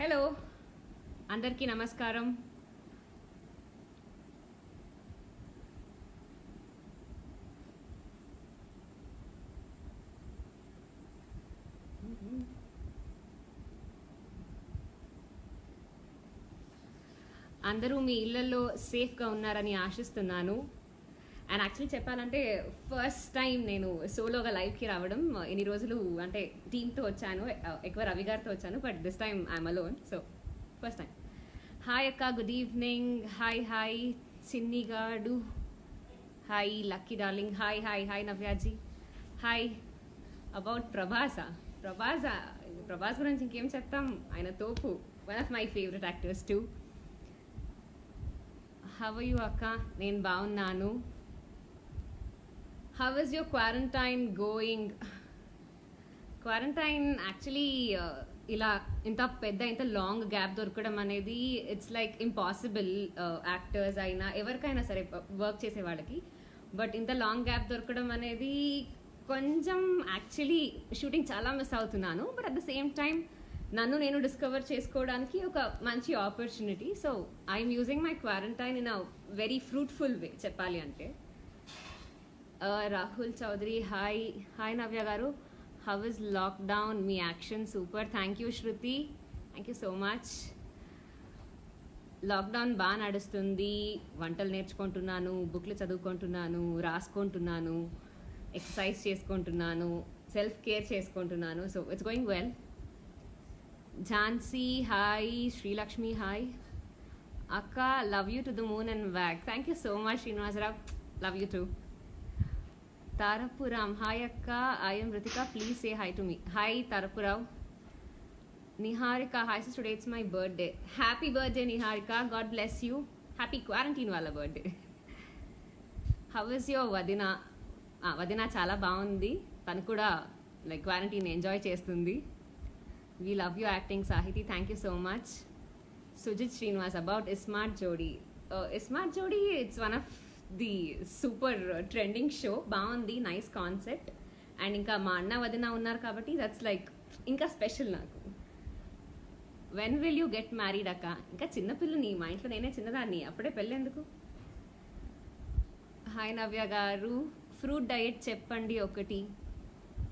Hello అందరికీ నమస్కారం. అందరూ మీ ఇళ్లలో సేఫ్గా ఉన్నారని ఆశిస్తున్నాను. అండ్ యాక్చువల్లీ చెప్పాలంటే ఫస్ట్ టైం నేను సోలోగా లైవ్కి రావడం. ఇన్ని రోజులు అంటే టీంతో వచ్చాను, ఎక్కువ రవి గారితో వచ్చాను, but this time I'm alone. So first time. Hi అక్క, good evening. Hi hi Chinni గాడు, hi lucky darling, hi hi hi Navyaji, hi. About Prabhas గురించి ఇంకేం చెప్తాం, ఆయన తోపు, one of my favourite actors too. How are you అక్క? నేను బాగున్నాను. How is your quarantine going? Quarantine actually ఇలా ఇంత లాంగ్ గ్యాప్ దొరకడం అనేది ఇట్స్ లైక్ ఇంపాసిబుల్. యాక్టర్స్ అయినా ఎవరికైనా సరే, వర్క్ చేసే వాళ్ళకి. బట్ ఇంత లాంగ్ గ్యాప్ దొరకడం అనేది కొంచెం యాక్చువల్లీ షూటింగ్ చాలా మిస్ అవుతున్నాను. But at the same time నన్ను నేను డిస్కవర్ చేసుకోవడానికి ఒక మంచి opportunity. So I'm using my quarantine in a very fruitful way చెప్పాలి అంటే. రాహుల్ చౌదరి, హాయ్ హాయ్ నవ్య గారు. How is lockdown? మీ action super. Thank you Shruti, thank you so much. Lockdown బాగా నడుస్తుంది. వంటలు నేర్చుకుంటున్నాను, బుక్లు చదువుకుంటున్నాను, రాసుకుంటున్నాను, ఎక్సర్సైజ్ చేసుకుంటున్నాను, సెల్ఫ్ కేర్ చేసుకుంటున్నాను. So it's going well. Jhansi hi, Srilakshmi hi. అక్క love you to the moon and back. Thank you so much Srinivasarao, love you too. Tarapuram hi అక్క, I'm Ritika, please say hi to me. Hi Tarapurao. Niharika hi sister, today it's my birthday. Happy birthday Niharika, God bless you. Happy quarantine వాళ్ళ birthday. How is your వదిన? వదిన చాలా బాగుంది, తను కూడా like quarantine enjoy చేస్తుంది. We love you acting Sahithi, thank you so much. Sujith Srinivas about iSmart జోడీ. ఇస్మార్ట్ జోడీ it's one of the super trending show. బాగుంది, నైస్ కాన్సెప్ట్. అండ్ ఇంకా మా అన్న వదిన ఉన్నారు కాబట్టి దట్స్ లైక్ ఇంకా స్పెషల్ నాకు. When will you get married అక్క? ఇంకా చిన్నపిల్లని, మా ఇంట్లో నేనే చిన్నదాన్ని, అప్పుడే పెళ్ళెందుకు. హాయ్ నవ్య గారు. ఫ్రూట్ డయట్ చెప్పండి ఒకటి.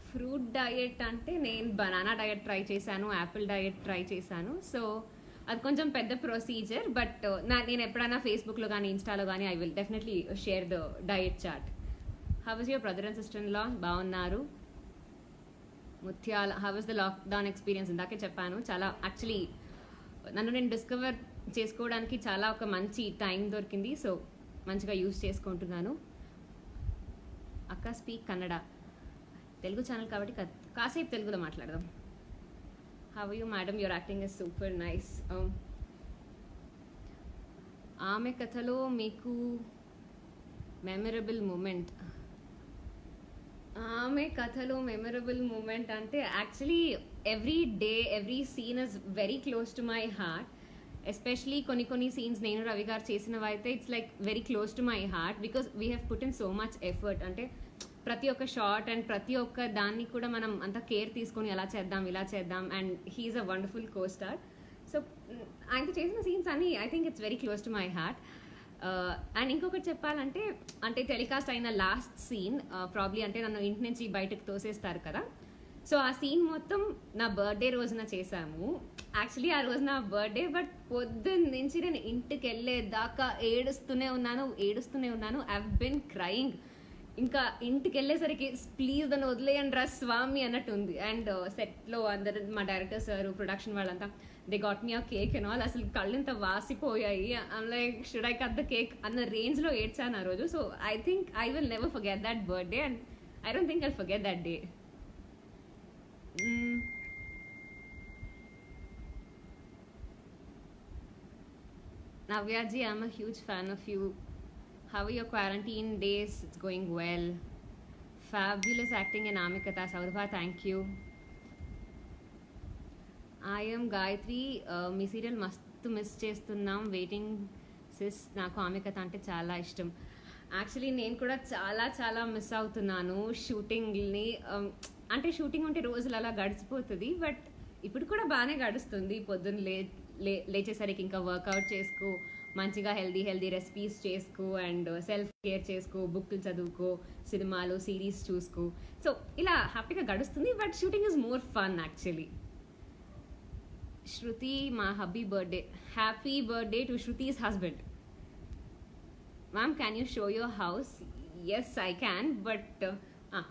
ఫ్రూట్ డయట్ అంటే నేను బనానా డయట్ ట్రై చేశాను, యాపిల్ డయట్ ట్రై చేశాను. సో అది కొంచెం పెద్ద ప్రొసీజర్. బట్ నేను ఎప్పుడైనా ఫేస్బుక్లో కానీ ఇన్స్టాలో కానీ I will definitely share the diet chart. How is your brother and sister in లా? బాగున్నారు. ముత్యాల how is the lockdown experience? ఇందాకే చెప్పాను, చాలా యాక్చువల్లీ నన్ను నేను డిస్కవర్ చేసుకోవడానికి చాలా ఒక మంచి టైం దొరికింది. సో మంచిగా యూజ్ చేసుకుంటున్నాను. అక్క స్పీక్ కన్నడ. తెలుగు ఛానల్ కాబట్టి కాసేపు తెలుగులో మాట్లాడదాం. How you madam? Your acting is super nice. ఆమె కథలో మీకు మెమరబుల్ మూమెంట్? ఆమె కథలో మెమరబుల్ మూమెంట్ అంటే actually every day every scene is very close to my heart. Especially కొన్ని సీన్స్ నేను రవి గారు చేసినవి అయితే it's like very close to my heart because we have put in so much effort. అంటే ప్రతి ఒక్క షార్ట్ అండ్ ప్రతి ఒక్క దాన్ని కూడా మనం అంత కేర్ తీసుకొని ఎలా చేద్దాం ఇలా చేద్దాం. And he's a wonderful co star. So ఆయనతో చేసిన సీన్స్ అన్ని I think it's very close to my heart. And ఇంకొకటి చెప్పాలంటే, అంటే టెలికాస్ట్ అయిన లాస్ట్ సీన్ ప్రాబ్లీ అంటే నన్ను ఇంటి నుంచి బయటకు తోసేస్తారు కదా. సో ఆ సీన్ మొత్తం నా బర్త్డే రోజున చేశాము. యాక్చువల్లీ ఆ రోజు నా బర్త్డే, బట్ పొద్దున్న నుంచి నేను ఇంటికి వెళ్ళేదాకా ఏడుస్తూనే ఉన్నాను. I have been crying. ఇంకా ఇంటికి వెళ్ళేసరికి ప్లీజ్ దాన్ని వదిలేయండి రా స్వామి అన్నట్టు ఉంది. అండ్ సెట్లో అందరు మా డైరెక్టర్ సార్, ప్రొడక్షన్ వాళ్ళంతా they got me a cake and all. అసలు కళ్ళంతా వాసిపోయాయి. Like should I cut the cake అన్న రేంజ్లో ఏడ్చాను ఆ రోజు. So I think I will never forget that birthday and I don't think I will forget that day. Navyaji, I'm a huge fan of you. How are your quarantine days? It's going well. Fabulous acting in Amikata Saurabha, thank you. I am Gayatri. Me serial మస్తు miss చేస్తున్నాం, waiting sys. నాకు ఆమికత అంటే చాలా ఇష్టం. Actually నేను కూడా చాలా miss అవుతున్నాను షూటింగ్ని. అంటే షూటింగ్ ఉంటే రోజులు అలా గడిచిపోతుంది. బట్ ఇప్పుడు కూడా బాగానే గడుస్తుంది. పొద్దున్న లేచేసరికి ఇంకా వర్కౌట్ చేసుకో, మంచిగా హెల్దీ హెల్దీ రెసిపీస్ చేసుకో, అండ్ సెల్ఫ్ కేర్ చేసుకో, బుక్లు చదువుకో, సినిమాలు సిరీస్ చూసుకో. సో ఇలా హ్యాపీగా గడుస్తుంది. But shooting is more fun actually. Shruti, మా hubby birthday. Happy birthday to Shruti's husband. Ma'am, can you show your house? Yes I can, but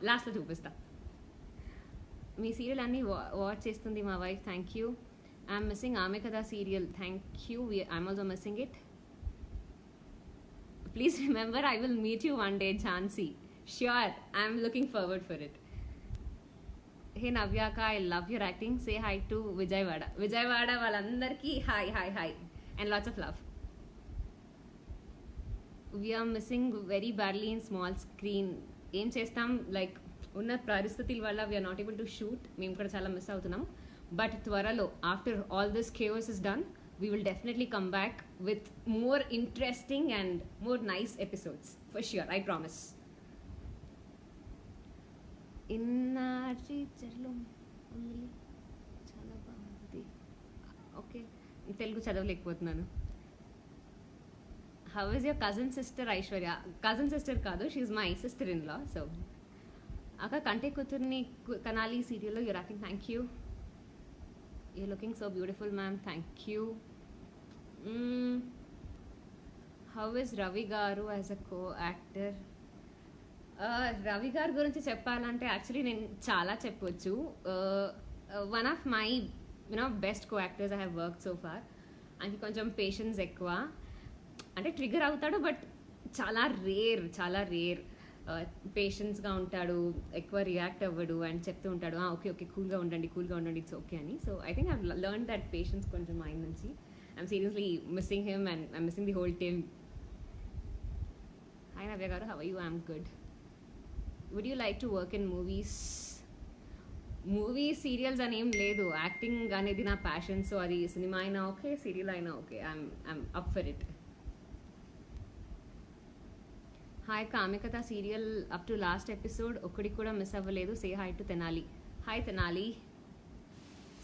లాస్ట్లో చూపిస్తా. మీ సీరియల్ అన్నీ వాచ్ చేస్తుంది మా wife. Thank you. I'm missing ఆమె కదా serial. Thank you. I'm also missing it. Please remember, I will meet you one day, Jhansi. Sure, I'm looking forward for it. Hey Navyaka, I love your acting. Say hi to Vijayawada. Vijayawada వాళ్ళందరికీ hi hi hi and lots of love. We're missing very badly in small screen. ఏం చేస్తాం, like ఉన్న పరిస్థితుల వల్ల we're not able to shoot. మేము కూడా చాలా miss అవుతున్నాం. బట్ త్వరలో, after all this chaos is done, we will definitely come back with more interesting and more nice episodes for sure, I promise. ఇన్నారిలో ఉంది చాలా బాగుంది. ఓకే, తెలుగు చదవలేకపోతున్నాను. How is your cousin sister Aishwarya? Cousin sister కాదు, she's my sister in law. So అక్క, కంటే కూతుర్ని కనాలి సీరియల్లో your acting. Thank you. You're looking so beautiful, ma'am. Thank you. How is Ravi Garu as a co-actor? Ravi Garu గురించి చెప్పాలంటే actually నేను చాలా చెప్పొచ్చు. One of my best co-actors I have work so far. ఆయనకి కొంచెం patience ఎక్కువ, అంటే trigger అవుతాడు బట్ చాలా రేర్ పేషెన్స్గా ఉంటాడు, ఎక్కువ రియాక్ట్ అవ్వడు అండ్ చెప్తూ ఉంటాడు ఓకే ఓకే కూల్గా ఉండండి ఇట్స్ ఓకే అని. So I think I learn that patience కొంచెం ఆయన నుంచి. I'm seriously missing him and I'm missing the whole team. Hi Navya గారు, how are you? I'm good. Would you like to work in movies serials అని ఏం లేదు. Acting అనేది నా passion. So అది సినిమా అయినా ఓకే, సీరియల్ అయినా okay, I'm up for it. Hi కామికత serial up to last episode ఒక్కడికి కూడా మిస్ అవ్వలేదు. సే hi to Tenali. Hi Tenali.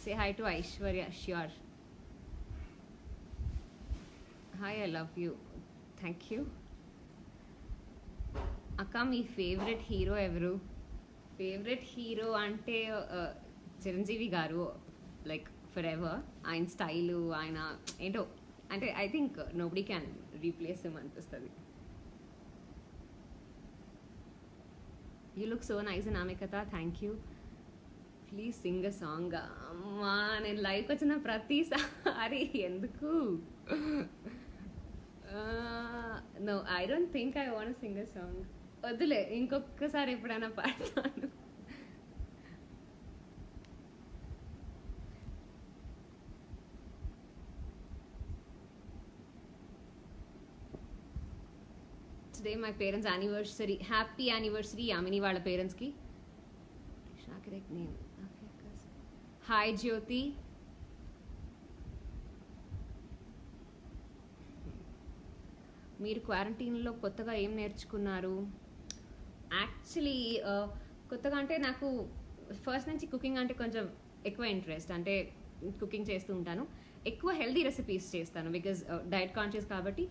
Say hi to Aishwarya. Sure. Hi, I love you. Thank you. అక్క, మీ ఫేవరెట్ హీరో ఎవరు? ఫేవరెట్ హీరో అంటే చిరంజీవి గారు, లైక్ ఫర్ ఎవర్. ఆయన స్టైలు, ఆయన ఏంటో అంటే I think nobody can replace him అనిపిస్తుంది. You look so nice in Amikata. Thank you. Please sing a song. అమ్మా, నేను లైవ్కి వచ్చిన ప్రతిసారి ఎందుకు? No, I don't think I want sing a song. వద్దులే, ఇంకొకసారి ఎప్పుడైనా పాడతాను. Today my parents' anniversary. Happy anniversary Yamini వాళ్ళ పేరెంట్స్ కి. Correct name. హాయ్ జ్యోతి. మీరు క్వారంటైన్లో కొత్తగా ఏం నేర్చుకున్నారు? యాక్చువల్లీ కొత్తగా అంటే నాకు ఫస్ట్ నుంచి కుకింగ్ అంటే కొంచెం ఎక్కువ ఇంట్రెస్ట్. అంటే కుకింగ్ చేస్తూ ఉంటాను, ఎక్కువ హెల్దీ రెసిపీస్ చేస్తాను బికాజ్ డైట్ కాన్షియస్ కాబట్టి.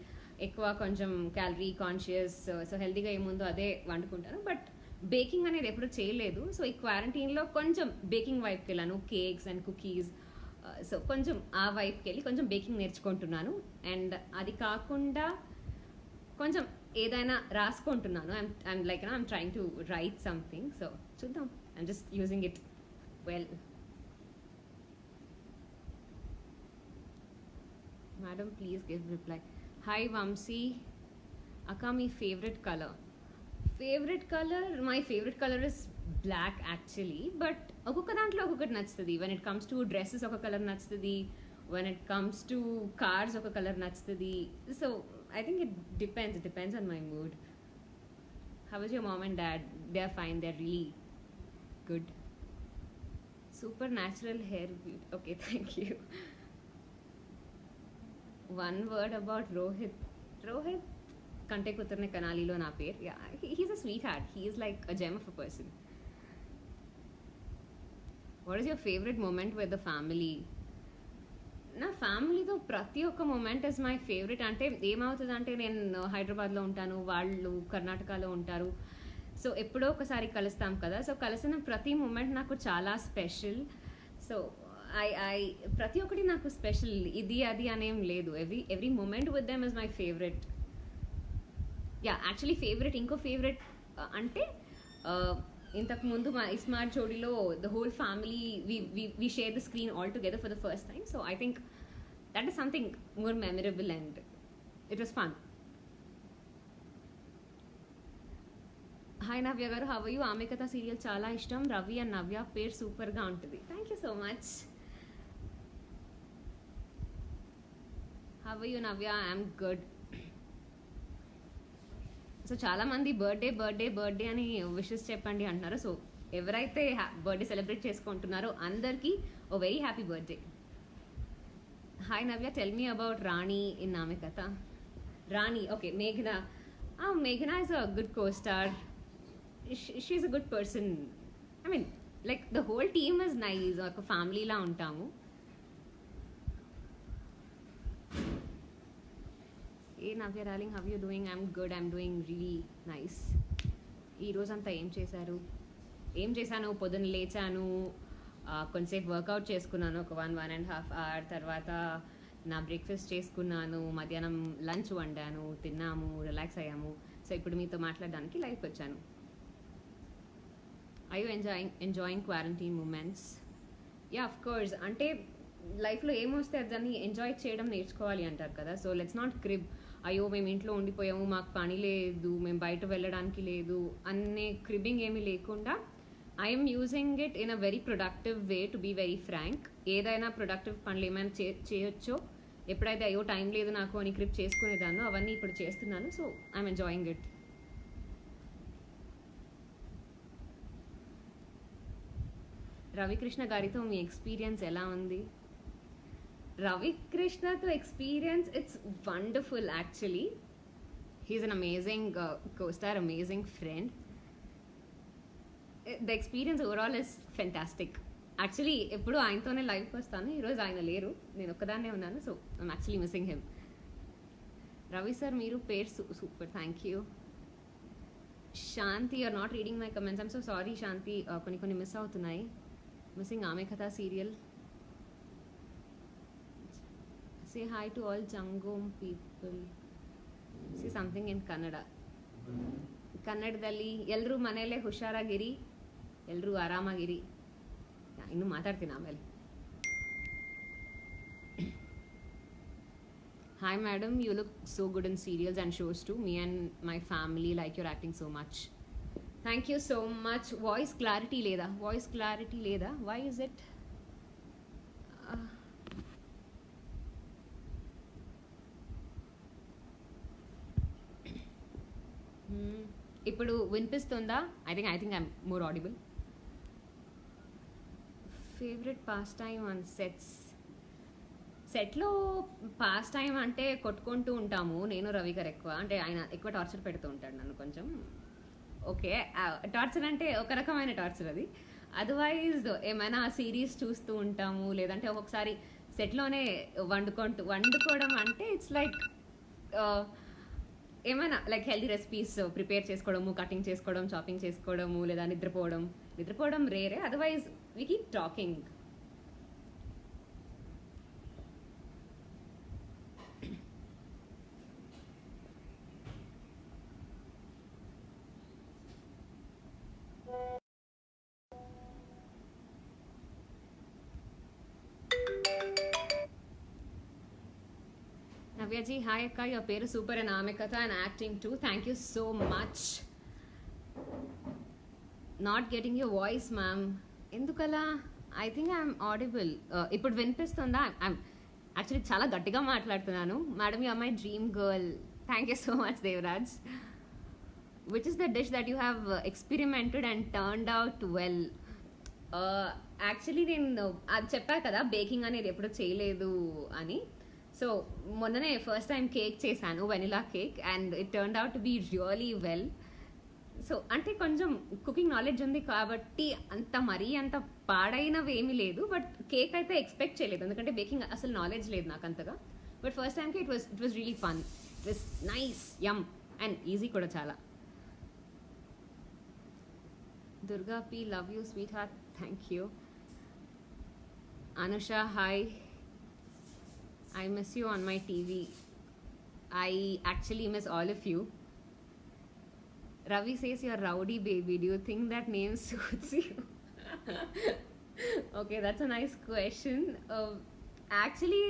ఎక్కువ కొంచెం క్యాలరీ కాన్షియస్. సో హెల్తీగా ఏముందో అదే వండుకుంటాను. బట్ బేకింగ్ అనేది ఎప్పుడు చేయలేదు. సో ఈ క్వారంటైన్లో కొంచెం బేకింగ్ వైపుకి వెళ్ళాను, కేక్స్ అండ్ కుకీస్. సో కొంచెం ఆ వైపుకి వెళ్ళి కొంచెం బేకింగ్ నేర్చుకుంటున్నాను. అండ్ అది కాకుండా కొంచెం ఏదైనా రాసుకుంటున్నాను. I'm trying to write something. So చూద్దాం. I'm just using it well. Madam please give reply. Hi Vamsi. అక్క, మీ favourite colour? My favourite colour is black actually. But ఒక్కొక్క దాంట్లో ఒక్కొక్కటి నచ్చుతుంది. When it comes to dresses ఒక కలర్ నచ్చుతుంది, when it comes to cars ఒక కలర్ నచ్చుతుంది. So I think it depends on my mood. How is your mom and dad? They're fine. They're really good. Super natural hair beauty. Okay, thank you. One word about Rohit. Kante Kutarne Kanalilo na per. Yeah, he's a sweetheart. He is like a gem of a person. What is your favourite moment with the family? నా ఫ్యామిలీతో ప్రతి ఒక్క moment is my favourite. అంటే ఏమవుతుంది అంటే, నేను హైదరాబాద్లో ఉంటాను, వాళ్ళు కర్ణాటకలో ఉంటారు. సో ఎప్పుడో ఒకసారి కలుస్తాం కదా. సో కలిసిన ప్రతి మూమెంట్ నాకు చాలా స్పెషల్. సో ఐ ప్రతి ఒక్కటి నాకు స్పెషల్. ఇది అది అనేం లేదు. Every moment with them is my favourite. Yeah, actually favourite, ఇంకో ఫేవరెట్ అంటే ఇంతకు ముందు మా ఇస్మార్ట్ జోడీలో the whole family we share the screen all together for the first time. So I think that is something more memorable and it was fun. Hi Navya garu, how you? ఆమె Katha serial చాలా ఇష్టం. Ravi and నవ్య పేరు సూపర్గా ఉంటుంది. Thank you so much. Have you Navya? I'm good. So చాలా మంది birthday birthday birthday అని wishes చెప్పండి అంటున్నారు. సో ఎవరైతే బర్త్డే సెలబ్రేట్ చేసుకుంటున్నారో అందరికీ ఓ very happy birthday. Hi Navya, tell me about Rani in Aame కథ. రాణి, ఓకే, మేఘనా. మేఘనా is a good co star. She is a good person. I mean like the whole team is nice. ఒక ఫ్యామిలీలా ఉంటాము. ఏ నవ్య darling, have you doing? I'm good, I'm doing really nice. ఈ రోజంతా ఏం చేశారు? ఏం చేశాను? పొద్దున్న లేచాను, కొంచెంసేపు వర్కౌట్ చేసుకున్నాను, ఒక 1.5 hour. తర్వాత నా బ్రేక్ఫాస్ట్ చేసుకున్నాను, మధ్యాహ్నం లంచ్ వండాను, తిన్నాము, రిలాక్స్ అయ్యాము. సో ఇప్పుడు మీతో మాట్లాడడానికి లైవ్కి వచ్చాను. I you enjoying quarantine moments? Yeah, of course. అంటే లైఫ్లో ఏమొస్తే దాన్ని ఎంజాయ్ చేయడం నేర్చుకోవాలి అంటారు కదా. సో లెట్స్ నాట్ క్రిబ్, అయ్యో మేము ఇంట్లో ఉండిపోయాము, మాకు పని లేదు, మేము బయట వెళ్ళడానికి లేదు అనే క్రిబింగ్ ఏమీ లేకుండా I'm using it in a very productive way, to be very frank. ఏదైనా ప్రొడక్టివ్ పనులు ఏమైనా చేయొచ్చో, ఎప్పుడైతే అయ్యో టైం లేదు నాకు అని క్రిప్ చేసుకునేదాన్నో అవన్నీ ఇప్పుడు చేస్తున్నాను. So I'm enjoying it. Ravikrishna గారితో మీ ఎక్స్పీరియన్స్ ఎలా ఉంది? రవికృష్ణతో experience, it's wonderful actually. He's an amazing co-star, amazing friend. The experience overall is fantastic. Actually ఎప్పుడు ఆయనతోనే లైవ్కి వస్తాను. ఈరోజు ఆయన లేరు, నేను ఒక్కదాన్నే ఉన్నాను. So I'm actually missing him. Ravi sir మీరు పేరు super, thank you. Shanti, are not reading my comments. I'm so sorry Shanti, కొన్ని మిస్ అవుతున్నాయి. Missing Aame Katha serial. Say hi to all Jangom people. Say something in Kannada. ಕನ್ನಡದಲ್ಲಿ ಎಲ್ಲರೂ ಮನೆಯಲ್ಲೇ ಹುಷಾರಾಗಿರಿ, ಎಲ್ಲರೂ ಆರಾಮಾಗಿರಿ. ಇನ್ನು ಮಾತಾಡ್ತೀನಿ ಆಮೇಲೆ. Hi madam, you look so good in serials and shows too. Me and my family like your acting so much. Thank you so much. Voice clarity లేదా? Why is it? ఇప్పుడు వినిపిస్తుందా? I think I'm more audible. Favourite pass time on సెట్లో pass time అంటే కొట్టుకుంటూ ఉంటాము నేను రవి గారు ఎక్కువ. అంటే ఆయన ఎక్కువ టార్చర్ పెడుతూ ఉంటాడు నన్ను కొంచెం. ఓకే, టార్చర్ అంటే ఒక రకమైన టార్చర్ అది. అదర్వైజ్ ఏమైనా సిరీస్ చూస్తూ ఉంటాము, లేదంటే ఒక్కొక్కసారి సెట్లోనే వండుకోవడం అంటే ఇట్స్ లైక్ ఏమైనా లైక్ హెల్దీ రెసిపీస్ ప్రిపేర్ చేసుకోవడము, కటింగ్ చేసుకోవడం, చాపింగ్ చేసుకోవడము, లేదా నిద్రపోవడం రేరే. Otherwise we keep talking. Navyaji, hi Akka, your పేరు super and Aame Katha and acting too. Thank you so much. Not getting your voice ma'am, ఎందుకలా? I think I'm audible. ఇప్పుడు వినిపిస్తుందా? ఐఎమ్ యాక్చువల్లీ చాలా గట్టిగా మాట్లాడుతున్నాను. Madam, you are my dream girl. Thank you so much Devraj. Which is the dish that you have experimented and turned out well? Actually నేను అది చెప్పా కదా, బేకింగ్ అనేది ఎప్పుడు చేయలేదు అని. సో మొన్ననే ఫస్ట్ టైం కేక్ చేశాను, vanilla cake, and it turned out to be really well. So అంటే కొంచెం కుకింగ్ నాలెడ్జ్ ఉంది కాబట్టి అంత మరీ అంత పాడైనవి ఏమీ లేదు. బట్ కేక్ అయితే ఎక్స్పెక్ట్ చేయలేదు, ఎందుకంటే బేకింగ్ అసలు నాలెడ్జ్ లేదు నాకు అంతగా. బట్ ఫస్ట్ టైంకి it was really fun, it was nice, yum and easy కూడా చాలా. Durga P, love you sweetheart, thank you. Anusha, hi, I miss you on my TV. I actually miss all of you. Ravi says you're rowdy baby. Do you think that name suits you? Okay, that's a nice question. Actually,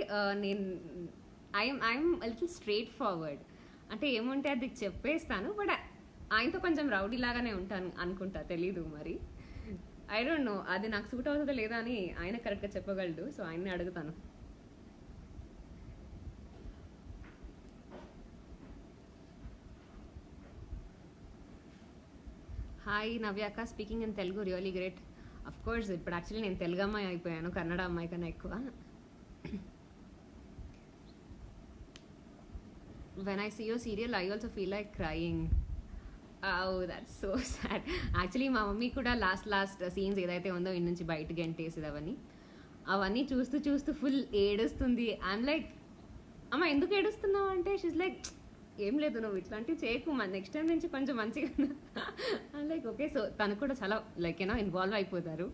I'm a little straightforward. అంటే ఏముంటే అది చెప్పేస్తాను, but ఆయనతో కొంచెం rowdy లాగానే ఉంటాను అనుకుంటా, తెలీదు మరి. ఐ డోంట్ నో అది నాకు సూట్ అవుతుందో లేదా అని ఆయన కరెక్ట్గా చెప్పగలడు, సో ఆయన్ని అడుగుతాను. హాయ్ నవ్యాక, speaking in Telugu really great. Of course ఇప్పుడు యాక్చువల్లీ నేను తెలుగు అమ్మాయి అయిపోయాను, కన్నడ అమ్మాయి కన్నా ఎక్కువ. When I see your serial I also feel like crying. That's so sad. Actually మా మమ్మీ కూడా లాస్ట్ సీన్స్ ఏదైతే ఉందో ఇన్ని నుంచి బయటకు గంటేసేది అవన్నీ చూస్తూ చూస్తూ ఫుల్ ఏడుస్తుంది. ఐఎమ్ లైక్, అమ్మ ఎందుకు ఏడుస్తున్నావు అంటే షీస్ లైక్, ఏం లేదు నువ్వు ఇట్లాంటివి చేయకు, నెక్స్ట్ టైం నుంచి కొంచెం మంచిగా లైక్ ఓకే. సో తను కూడా చాలా లైక్ ఇన్వాల్వ్ అయిపోతారు.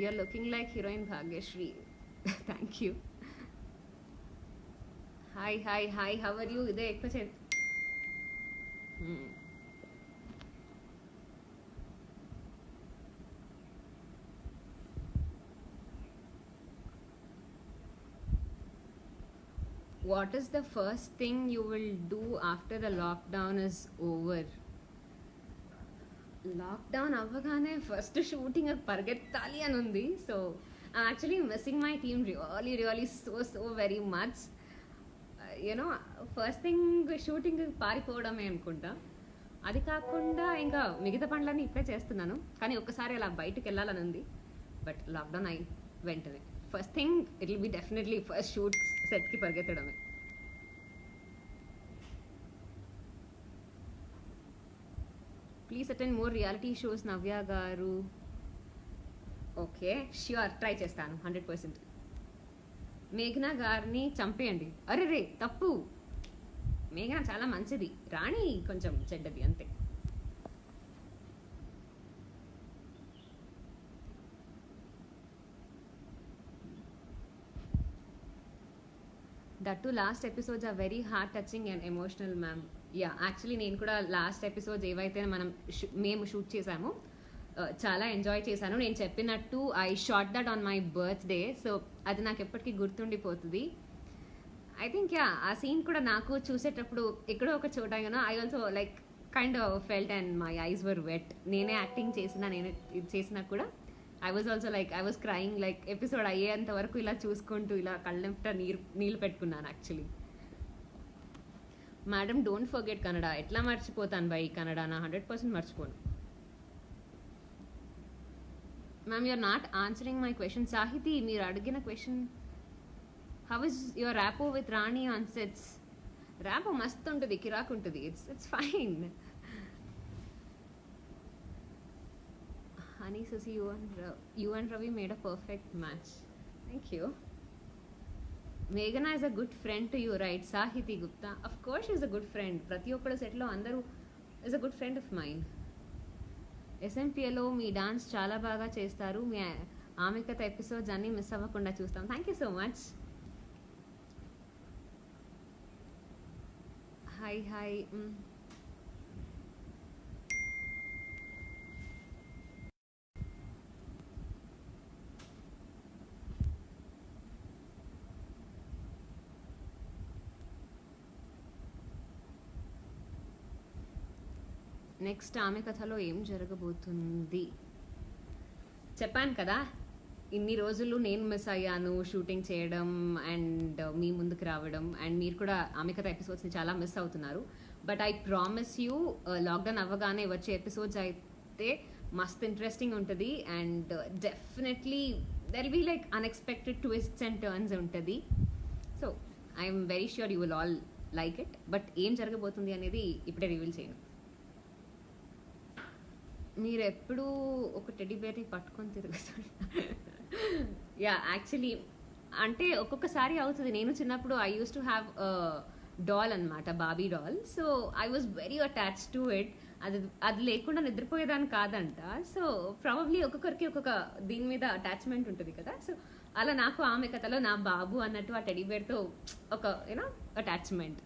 You're looking like heroine Bhagyashree, thank you. Hi hi hi, how are you? ఇదే ఎక్కువ What is the first thing you will do after the lockdown is over? Lockdown అవ్వగానే first shooting పరిగెత్తాలి అని ఉంది. So I'm actually missing my team really so very much. You know first thing shooting పారిపోవడమే అనుకుంటా. అది కాకుండా ఇంకా మిగతా పనులన్నీ ఇప్పుడే చేస్తున్నాను, కానీ ఒక్కసారి అలా బయటకు వెళ్ళాలని ఉంది. బట్ లాక్డౌన్ అయి వెంటనే first thing it will be definitely first shoot సెట్కి పరిగెత్తడమే. Please attend more reality shows Navya garu. Okay sure, try చేస్తాను 100%. మేఘనా గారిని చంపేయండి. అరే రే తప్పు, మేఘనా చాలా మంచిది, రాణి కొంచెం చెడ్డది అంతే. That two last episodes are very heart touching and emotional ma'am. Yeah actually నేను కూడా లాస్ట్ ఎపిసోడ్స్ ఏవైతే మేము షూట్ చేసామో చాలా ఎంజాయ్ చేశాను. నేను చెప్పినట్టు I shot that on my birthday, so అది నాకు ఎప్పటికీ గుర్తుండిపోతుంది. ఐ థింక్ యా ఆ సీన్ కూడా నాకు చూసేటప్పుడు ఎక్కడో ఒక చోట I also like kind of felt and my eyes were wet. నేనే యాక్టింగ్ నేనే ఇది చేసినా కూడా I was also like I was crying, like episode అయ్యేంత వరకు ఇలా చూసుకుంటూ ఇలా కళ్ళెంట నీళ్ళు పెట్టుకున్నాను actually. Madam don't forget Kannada. ఎట్లా మర్చిపోతాను బై కన్నడ, నా 100% మర్చిపోను. Ma'am you're not answering my question. Sahiti మీరు అడిగిన question, how is your rapport with Rani on sets? Rapport మస్తు ఉంటుంది, కిరాక్ ఉంటుంది, it's fine. Honey Susi, you and Ravi made a perfect match. Thank you. Meghana is a good friend to you, right? Sahiti Gupta. Of course she is a good friend. Prati okkada set lo andaru is a good friend of mine. SMPలో మీ dance చాలా బాగా చేస్తారు. మీ ఆమెకత episodes అన్నీ miss అవ్వకుండా చూస్తాం. Thank you so much. Hi hi. Next ఆమె కథలో ఏం జరగబోతుంది చెప్పాను కదా. ఇన్ని రోజులు నేను మిస్ అయ్యాను షూటింగ్ చేయడం అండ్ మీ ముందుకు రావడం, అండ్ మీరు కూడా ఆమె కథ ఎపిసోడ్స్ని చాలా మిస్ అవుతున్నారు. But I promise you lockdown అవ్వగానే వచ్చే ఎపిసోడ్స్ అయితే మస్త్ ఇంట్రెస్టింగ్ ఉంటుంది. And definitely there be like unexpected twists and turns ఉంటుంది. So I'm very sure you will all like it. But ఏం జరగబోతుంది అనేది ఇప్పుడే రివీల్ చేయను. మీరు ఎప్పుడు ఒక టెడ్డీ బేర్ని పట్టుకొని తిరుగుతారు. యా యాక్చువల్లీ అంటే ఒక్కొక్కసారి అవుతుంది. నేను చిన్నప్పుడు I use to have doll అనమాట, బాబీ doll. So I was very attach to it. అది అది లేకుండా నిద్రపోయేదాన్ని కాదంట. సో ప్రాబబ్లీ ఒక్కొక్కరికి ఒక్కొక్క దీని మీద అటాచ్మెంట్ ఉంటుంది కదా. సో అలా నాకు ఆమె కథలో నా బాబు అన్నట్టు ఆ టెడీ బేర్తో ఒక you know attachment.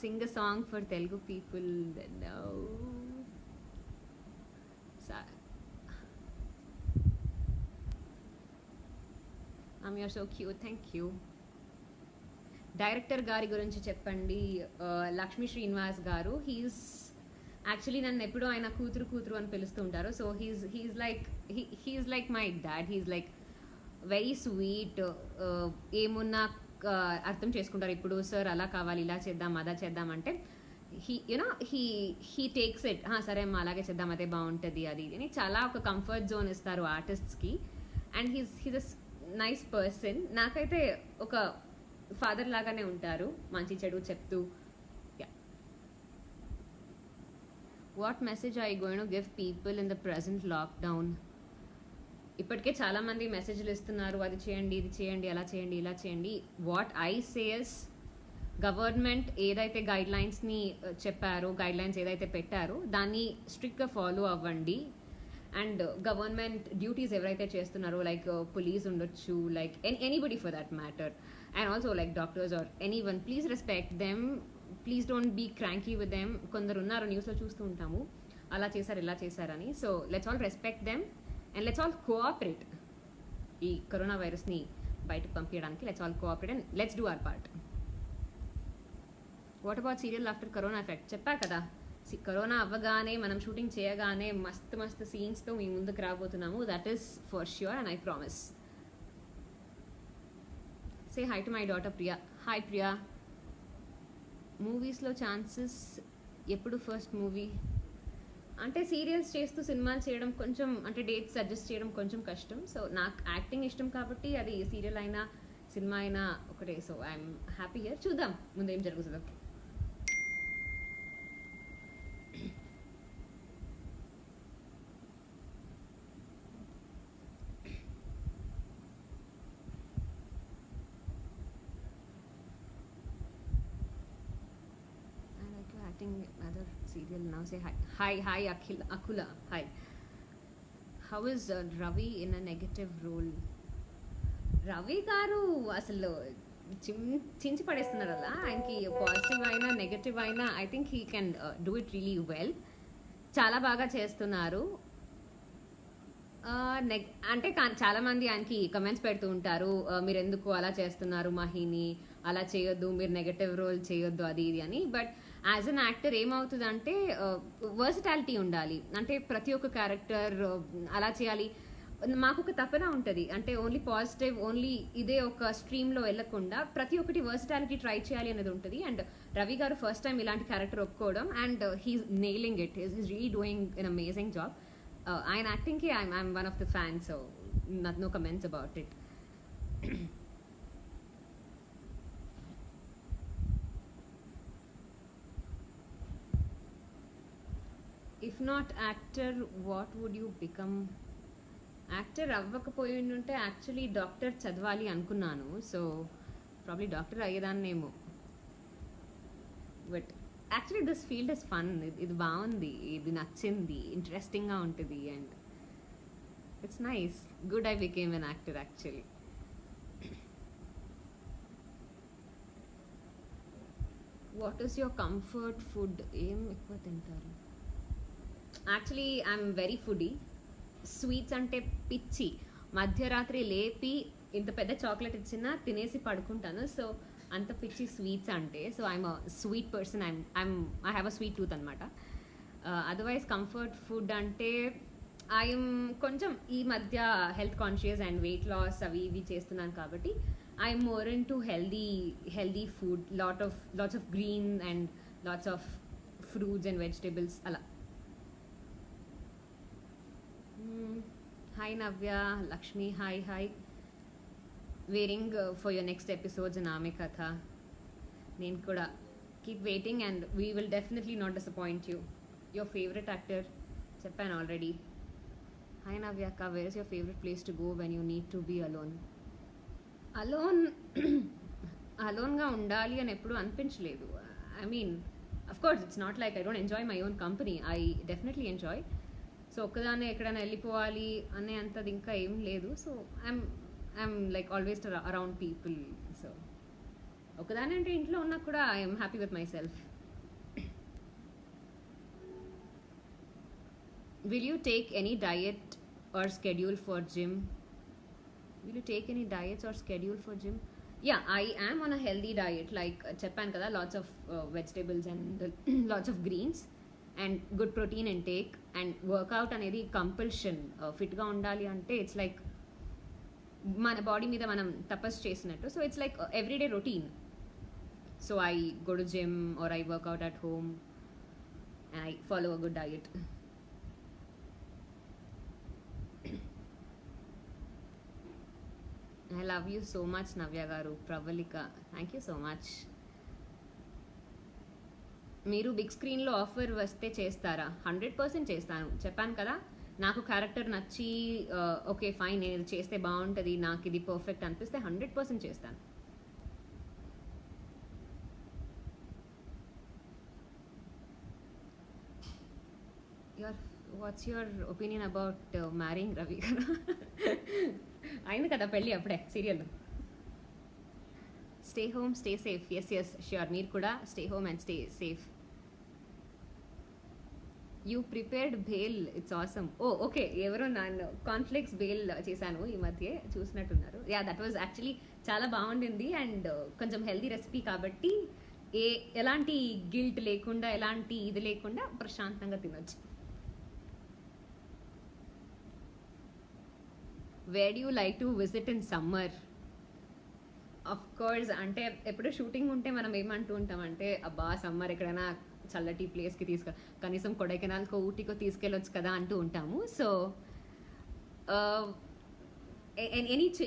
Singh a song for Telugu people. you're so cute, thank you. Director గారి గురించి చెప్పండి. లక్ష్మీ శ్రీనివాస్ గారు. హీస్ యాక్చువల్లీ నన్ను ఎప్పుడూ ఆయన కూతురు కూతురు అని పిలుస్తూ ఉంటారు. So he's like my dad. He's like very sweet. ఏమున్నా అర్థం చేసుకుంటారు. ఇప్పుడు సార్ అలా కావాలి, ఇలా చేద్దాం, అదా చేద్దాం అంటే హీ టేక్స్ ఇట్. సరే అమ్మా అలాగే చేద్దాం, అదే బాగుంటుంది, అది అని చాలా ఒక కంఫర్ట్ జోన్ ఇస్తారు ఆర్టిస్ట్స్కి. And he's a nice person. నాకైతే ఒక ఫాదర్ లాగానే ఉంటారు, మంచి చెడు చెప్తూ. What message I going to give people in the present lockdown? ఇప్పటికే చాలా మంది మెసేజ్లు ఇస్తున్నారు, అది చేయండి, ఇది చేయండి, అలా చేయండి, ఇలా చేయండి. వాట్ ఐ సేస్, గవర్నమెంట్ ఏదైతే గైడ్ లైన్స్ని చెప్పారో, గైడ్ లైన్స్ ఏదైతే పెట్టారో దాన్ని స్ట్రిక్ట్గా ఫాలో అవ్వండి. అండ్ గవర్నమెంట్ డ్యూటీస్ ఎవరైతే చేస్తున్నారో, లైక్ పోలీస్ ఉండొచ్చు, like anybody for that matter, and also like doctors or anyone, please respect them. Please don't be cranky with them. కొందరు ఉన్నారు, న్యూస్లో చూస్తూ ఉంటాము, అలా చేశారు ఇలా చేశారని. So let's all respect them and let's all cooperate. ఈ కరోనా వైరస్ని బయటకు పంపించడానికి let's all cooperate and let's do our part. What about serial after corona effect? చెప్పా కదా, కరోనా అవ్వగానే మనం షూటింగ్ చేయగానే మస్తు మస్తు సీన్స్తో మీ ముందుకు రాబోతున్నాము. That is for sure and I promise. Say hi to my daughter Priya. Hi Priya. మూవీస్లో ఛాన్సెస్ ఎప్పుడు? ఫస్ట్ మూవీ అంటే సీరియల్స్ చేస్తూ సినిమాలు చేయడం కొంచెం, అంటే డేట్స్ అడ్జస్ట్ చేయడం కొంచెం కష్టం. సో నాకు యాక్టింగ్ ఇష్టం కాబట్టి అది సీరియల్ అయినా సినిమా అయినా ఒకటే. So I'm happy here. చూద్దాం ముందు ఏం జరుగుతుందో. Another serial now. Say hi Akula. Hi. How is Ravi in a negative role? Ravi garu asalu చించి పడేస్తున్నారు అలా. ఆయనకి పాజిటివ్ అయినా నెగటివ్ అయినా I think he can do it really well. చాలా బాగా చేస్తున్నారు. అంటే చాలా మంది ఆయనకి కమెంట్స్ పెడుతూ ఉంటారు, మీరు ఎందుకు అలా చేస్తున్నారు మహిని, అలా చేయొద్దు, మీరు నెగటివ్ రోల్ చేయొద్దు, అది ఇది అని. బట్ యాజ్ అన్ యాక్టర్ ఏమవుతుందంటే వర్సిటాలిటీ ఉండాలి. అంటే ప్రతి ఒక్క క్యారెక్టర్ అలా చేయాలి. మాకు ఒక తపన ఉంటుంది, అంటే ఓన్లీ పాజిటివ్, ఓన్లీ ఇదే ఒక స్ట్రీమ్లో వెళ్ళకుండా ప్రతి ఒక్కటి వర్సిటాలిటీ ట్రై చేయాలి అనేది ఉంటుంది. And Ravi garu first time ఇలాంటి క్యారెక్టర్ ఒప్పుకోవడం, and he's nailing it. He's really doing an amazing job. ఆయన యాక్టింగ్కి I'm one of the fans. So no comments about it. If not actor what would you become? Actor అవ్వకపోయి ఉంటే actually doctor చదవాలి అనుకున్నాను. So probably doctor అయ్యేదాన్నేమో. But actually this field is fun. ఇది బాగుంది, ఇది నచ్చింది, ఇంట్రెస్టింగ్గా ఉంటుంది, and it's nice. Good I became an actor actually. What is your comfort food? ఏం ఎక్కువ తింటారు? Actually I'm very foodie. Sweets అంటే పిచ్చి. మధ్యరాత్రి లేపి ఇంత పెద్ద చాక్లెట్ ఇచ్చినా తినేసి పడుకుంటాను. సో అంత పిచ్చి స్వీట్స్ అంటే. So I'm a sweet person. I have a sweet tooth అనమాట. అదర్వైజ్ కంఫర్ట్ ఫుడ్ అంటే ఐఎమ్ కొంచెం ఈ మధ్య health conscious and weight loss అవి ఇవి చేస్తున్నాను కాబట్టి I'm more into healthy food. Lots of green and lots of fruits and vegetables అలా. Hi Navya. Lakshmi hi. Waiting for your next episodes in Aame Katha. నేను కూడా keep waiting and we will definitely not disappoint you. Your favourite actor చెప్పాను already. Hi నవ్యక్క, where is your favourite place to go when you need to be alone? Alone అలోన్గా ఉండాలి అని ఎప్పుడు అనిపించలేదు. I mean of course it's not like I don't enjoy my own company, I definitely enjoy. So ఒక్కదాన్నే ఎక్కడైనా వెళ్ళిపోవాలి అనే అంతది ఇంకా ఏం లేదు. So I'm like always around people. So ఒకదాని అంటే ఇంట్లో ఉన్నా కూడా I'm happy with myself. Will you take any diet or schedule for gym? Will you take any diets or schedule for gym? Yeah, I am on a healthy diet. Like చెప్పాను కదా, lots of vegetables and lots of greens and good protein intake and workout అనేది compulsion. ఫిట్గా ఉండాలి అంటే it's like మన body మీద మనం తపస్సు చేసినట్టు. So it's like everyday routine. So I go to gym or I workout at home and I follow a good diet. I love you so much Navya garu. Pravalika, thank you so much. మీరు big స్క్రీన్లో offer వస్తే చేస్తారా? 100% చేస్తాను. చెప్పాను కదా, నాకు character నచ్చి okay fine నేను చేస్తే బాగుంటుంది, నాకు ఇది పర్ఫెక్ట్ అనిపిస్తే 100% చేస్తాను. What's your opinion about marrying Ravi garu? అయింది కదా పెళ్ళి అప్పుడే serial. Stay home stay safe. Yes sure, మీరు కూడా stay home and stay safe. You prepared bhel, it's awesome. Okay, ఎవరో నన్ను కాన్ఫ్లెక్స్ బేల్ చేశాను ఈ మధ్య, చూసినట్టున్నారు. యా, దట్ వాజ్ యాక్చువల్లీ చాలా బాగుండింది అండ్ కొంచెం హెల్దీ రెసిపీ కాబట్టి ఎలాంటి గిల్ట్ లేకుండా ఎలాంటి ఇది లేకుండా ప్రశాంతంగా తినొచ్చు. Where do you like to visit in summer? Of course, అంటే ఎప్పుడు షూటింగ్ ఉంటే మనం ఏమంటూ ఉంటామంటే అబ్బా సమ్మర్ ఎక్కడైనా చల్లటి ప్లేస్కి కనీసం కొడైకెనాల్కో ఊటీకో తీసుకెళ్ళొచ్చు కదా అంటూ ఉంటాము. So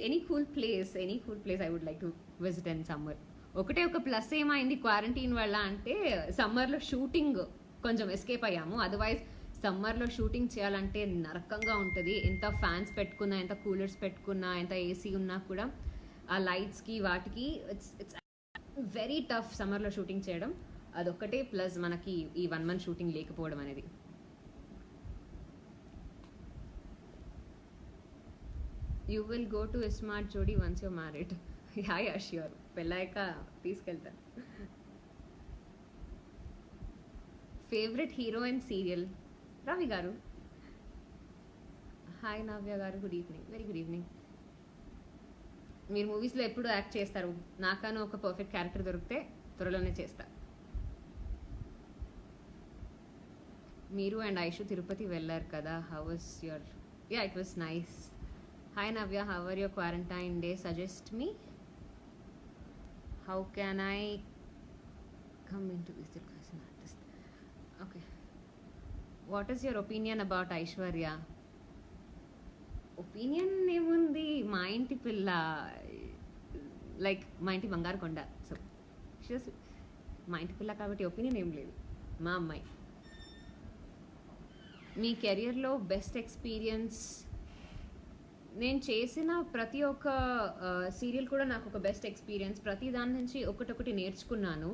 any cool place I would like to visit in summer. ఒకటే ఒక ప్లస్ ఏమైంది క్వారంటైన్ వల్ల అంటే సమ్మర్లో షూటింగ్ కొంచెం ఎస్కేప్ అయ్యాము. అదర్వైజ్ సమ్మర్లో షూటింగ్ చేయాలంటే నరకంగా ఉంటుంది. ఎంత ఫ్యాన్స్ పెట్టుకున్నా, ఎంత కూలర్స్ పెట్టుకున్నా, ఎంత ఏసీ ఉన్నా కూడా ఆ లైట్స్కి వాటికి ఇట్స్ వెరీ టఫ్ సమ్మర్లో షూటింగ్ చేయడం. అదొక్కటే ప్లస్ మనకి ఈ 1 month షూటింగ్ లేకపోవడం అనేది. You will go to smart Jodi once you're married? Yeah sure, పెళ్ళాక తీసుకెళ్తాను. Favourite hero and serial? Ravi garu. Hi Navya garu, good evening. Very good evening. మీరు మూవీస్లో ఎప్పుడు యాక్ట్ చేస్తారు? నాకను ఒక పర్ఫెక్ట్ క్యారెక్టర్ దొరికితే త్వరలోనే చేస్తా. మీరు అండ్ ఐషు తిరుపతి వెళ్ళారు కదా, how was your? Yeah, it was nice. Hi Navya, how are your quarantine day? Suggest me how can I come in to this as an artist. Okay, what is your opinion about Aishwarya? Opinion ఏముంది, మా ఇంటి పిల్ల, like మా ఇంటి బంగారు కొండ. So మా ఇంటి పిల్ల కాబట్టి ఒపీనియన్ ఏం లేదు, మా అమ్మాయి. మీ కెరియర్లో బెస్ట్ ఎక్స్పీరియన్స్? నేను చేసిన ప్రతి ఒక్క సీరియల్ కూడా నాకు ఒక బెస్ట్ ఎక్స్పీరియన్స్. ప్రతి దాని నుంచి ఒకటొకటి నేర్చుకున్నాను.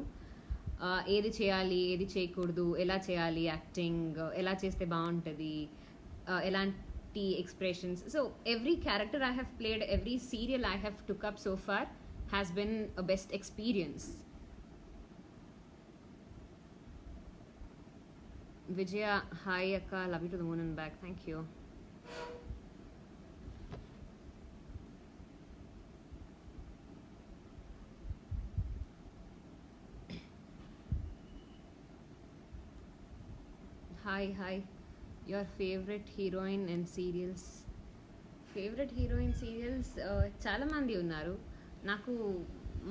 ఏది చేయాలి, ఏది చేయకూడదు, ఎలా చేయాలి, యాక్టింగ్ ఎలా చేస్తే బాగుంటుంది, ఎలాంటి expressions. So every character I have played, every serial I have took up so far has been a best experience. Vijaya, hi అక్క, love you to the moon and back. Thank you. Hi. Your favourite heroine and serials? Favourite heroine serials చాలామంది ఉన్నారు. నాకు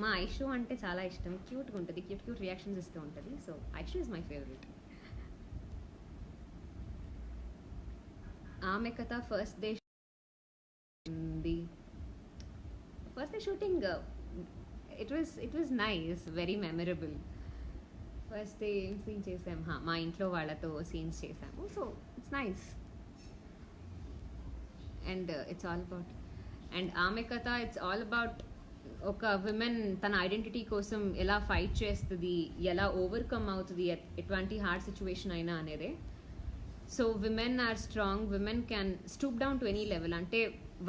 మా ఐషు అంటే చాలా ఇష్టం. క్యూట్గా ఉంటుంది, క్యూట్ రియాక్షన్స్ ఇస్తూ ఉంటుంది. So Aishu is my favourite. ఆమె కథ first day shooting, it was nice, very memorable. First day ఏం సీన్ చేసాం, మా ఇంట్లో వాళ్ళతో సీన్స్ చేసాము. So it's nice. And it's all about, and Aame కథ ఇట్స్ ఆల్ అబౌట్ ఒక విమెన్ తన ఐడెంటిటీ కోసం ఎలా ఫైట్ చేస్తుంది, ఎలా ఓవర్కమ్ అవుతుంది ఎటువంటి హార్డ్ సిచ్యువేషన్ అయినా అనేదే. So women are strong, women can stoop down to any level. అంటే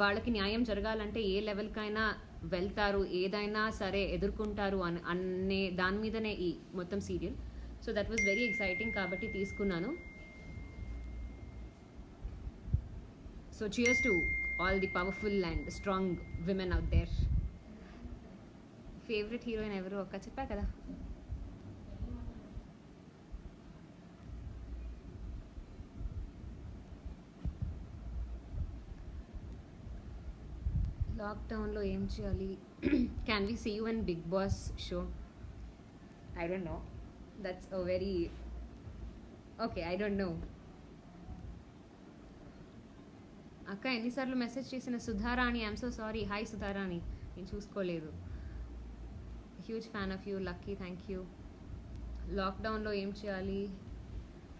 వాళ్ళకి న్యాయం జరగాలంటే ఏ లెవెల్కైనా వెళ్తారు, ఏదైనా సరే ఎదుర్కొంటారు అనే దాని మీదనే ఈ మొత్తం serial. So that was very exciting కాబట్టి తీసుకున్నాను. So cheers to all the powerful and strong women out there. Favourite heroine ఎవరు ఒక్క చెప్పా కదా. లాక్డౌన్లో ఏం చేయాలి? Can we see you in Bigg Boss show? I don't know, that's a very okay, I don't know. అక్క ఎన్నిసార్లు message చేసిన Sudharani, I'm so sorry. Hi Sudharani, నేను చూసుకోలేదు. Huge fan of you, Lucky, thank you. లాక్డౌన్లో ఏం చేయాలి?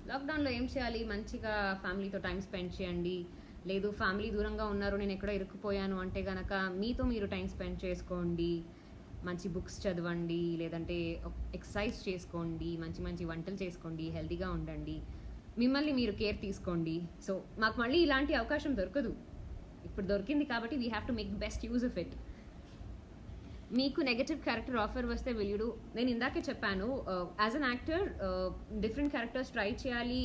లాక్డౌన్లో ఏం చేయాలి? మంచిగా ఫ్యామిలీతో టైం స్పెండ్ చేయండి. లేదు ఫ్యామిలీ దూరంగా ఉన్నారు, నేను ఎక్కడ ఇరుక్కుపోయాను అంటే కనుక మీతో మీరు టైం స్పెండ్ చేసుకోండి. మంచి బుక్స్ చదవండి, లేదంటే ఎక్సర్సైజ్ చేసుకోండి, మంచి మంచి వంటలు చేసుకోండి, హెల్తీగా ఉండండి, మిమ్మల్ని మీరు కేర్ తీసుకోండి. సో మాకు మళ్ళీ ఇలాంటి అవకాశం దొరకదు, ఇప్పుడు దొరికింది కాబట్టి we have to make best use of it. మీకు నెగటివ్ క్యారెక్టర్ ఆఫర్ వస్తే విల్. నేను ఇందాకే చెప్పాను, as an actor different characters try చేయాలి,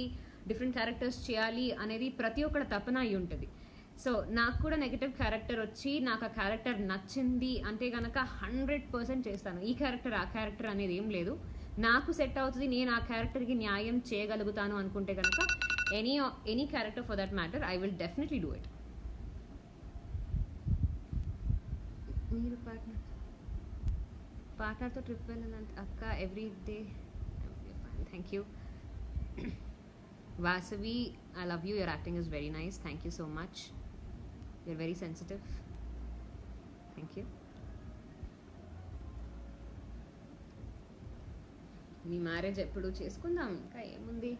డిఫరెంట్ క్యారెక్టర్స్ చేయాలి అనేది ప్రతి ఒక్కరి తపన అయి ఉంటుంది. సో నాకు కూడా నెగటివ్ క్యారెక్టర్ వచ్చి నాకు ఆ క్యారెక్టర్ నచ్చింది అంటే కనుక 100% చేస్తాను. ఈ క్యారెక్టర్ ఆ క్యారెక్టర్ అనేది ఏం లేదు, నాకు సెట్ అవుతుంది, నేను ఆ క్యారెక్టర్కి న్యాయం చేయగలుగుతాను అనుకుంటే కనుక any character for that matter I will definitely do it. మీరు పార్ట్నర్తో ట్రిప్ వెళ్ళాలంటే అక్క every day. Thank you. Vasavi, I love you. Your acting is very nice. Thank you so much. You're very sensitive. Thank you. మీ marriage ఎప్పుడు చేసుకుందాం, ఇంకా ఏముంది.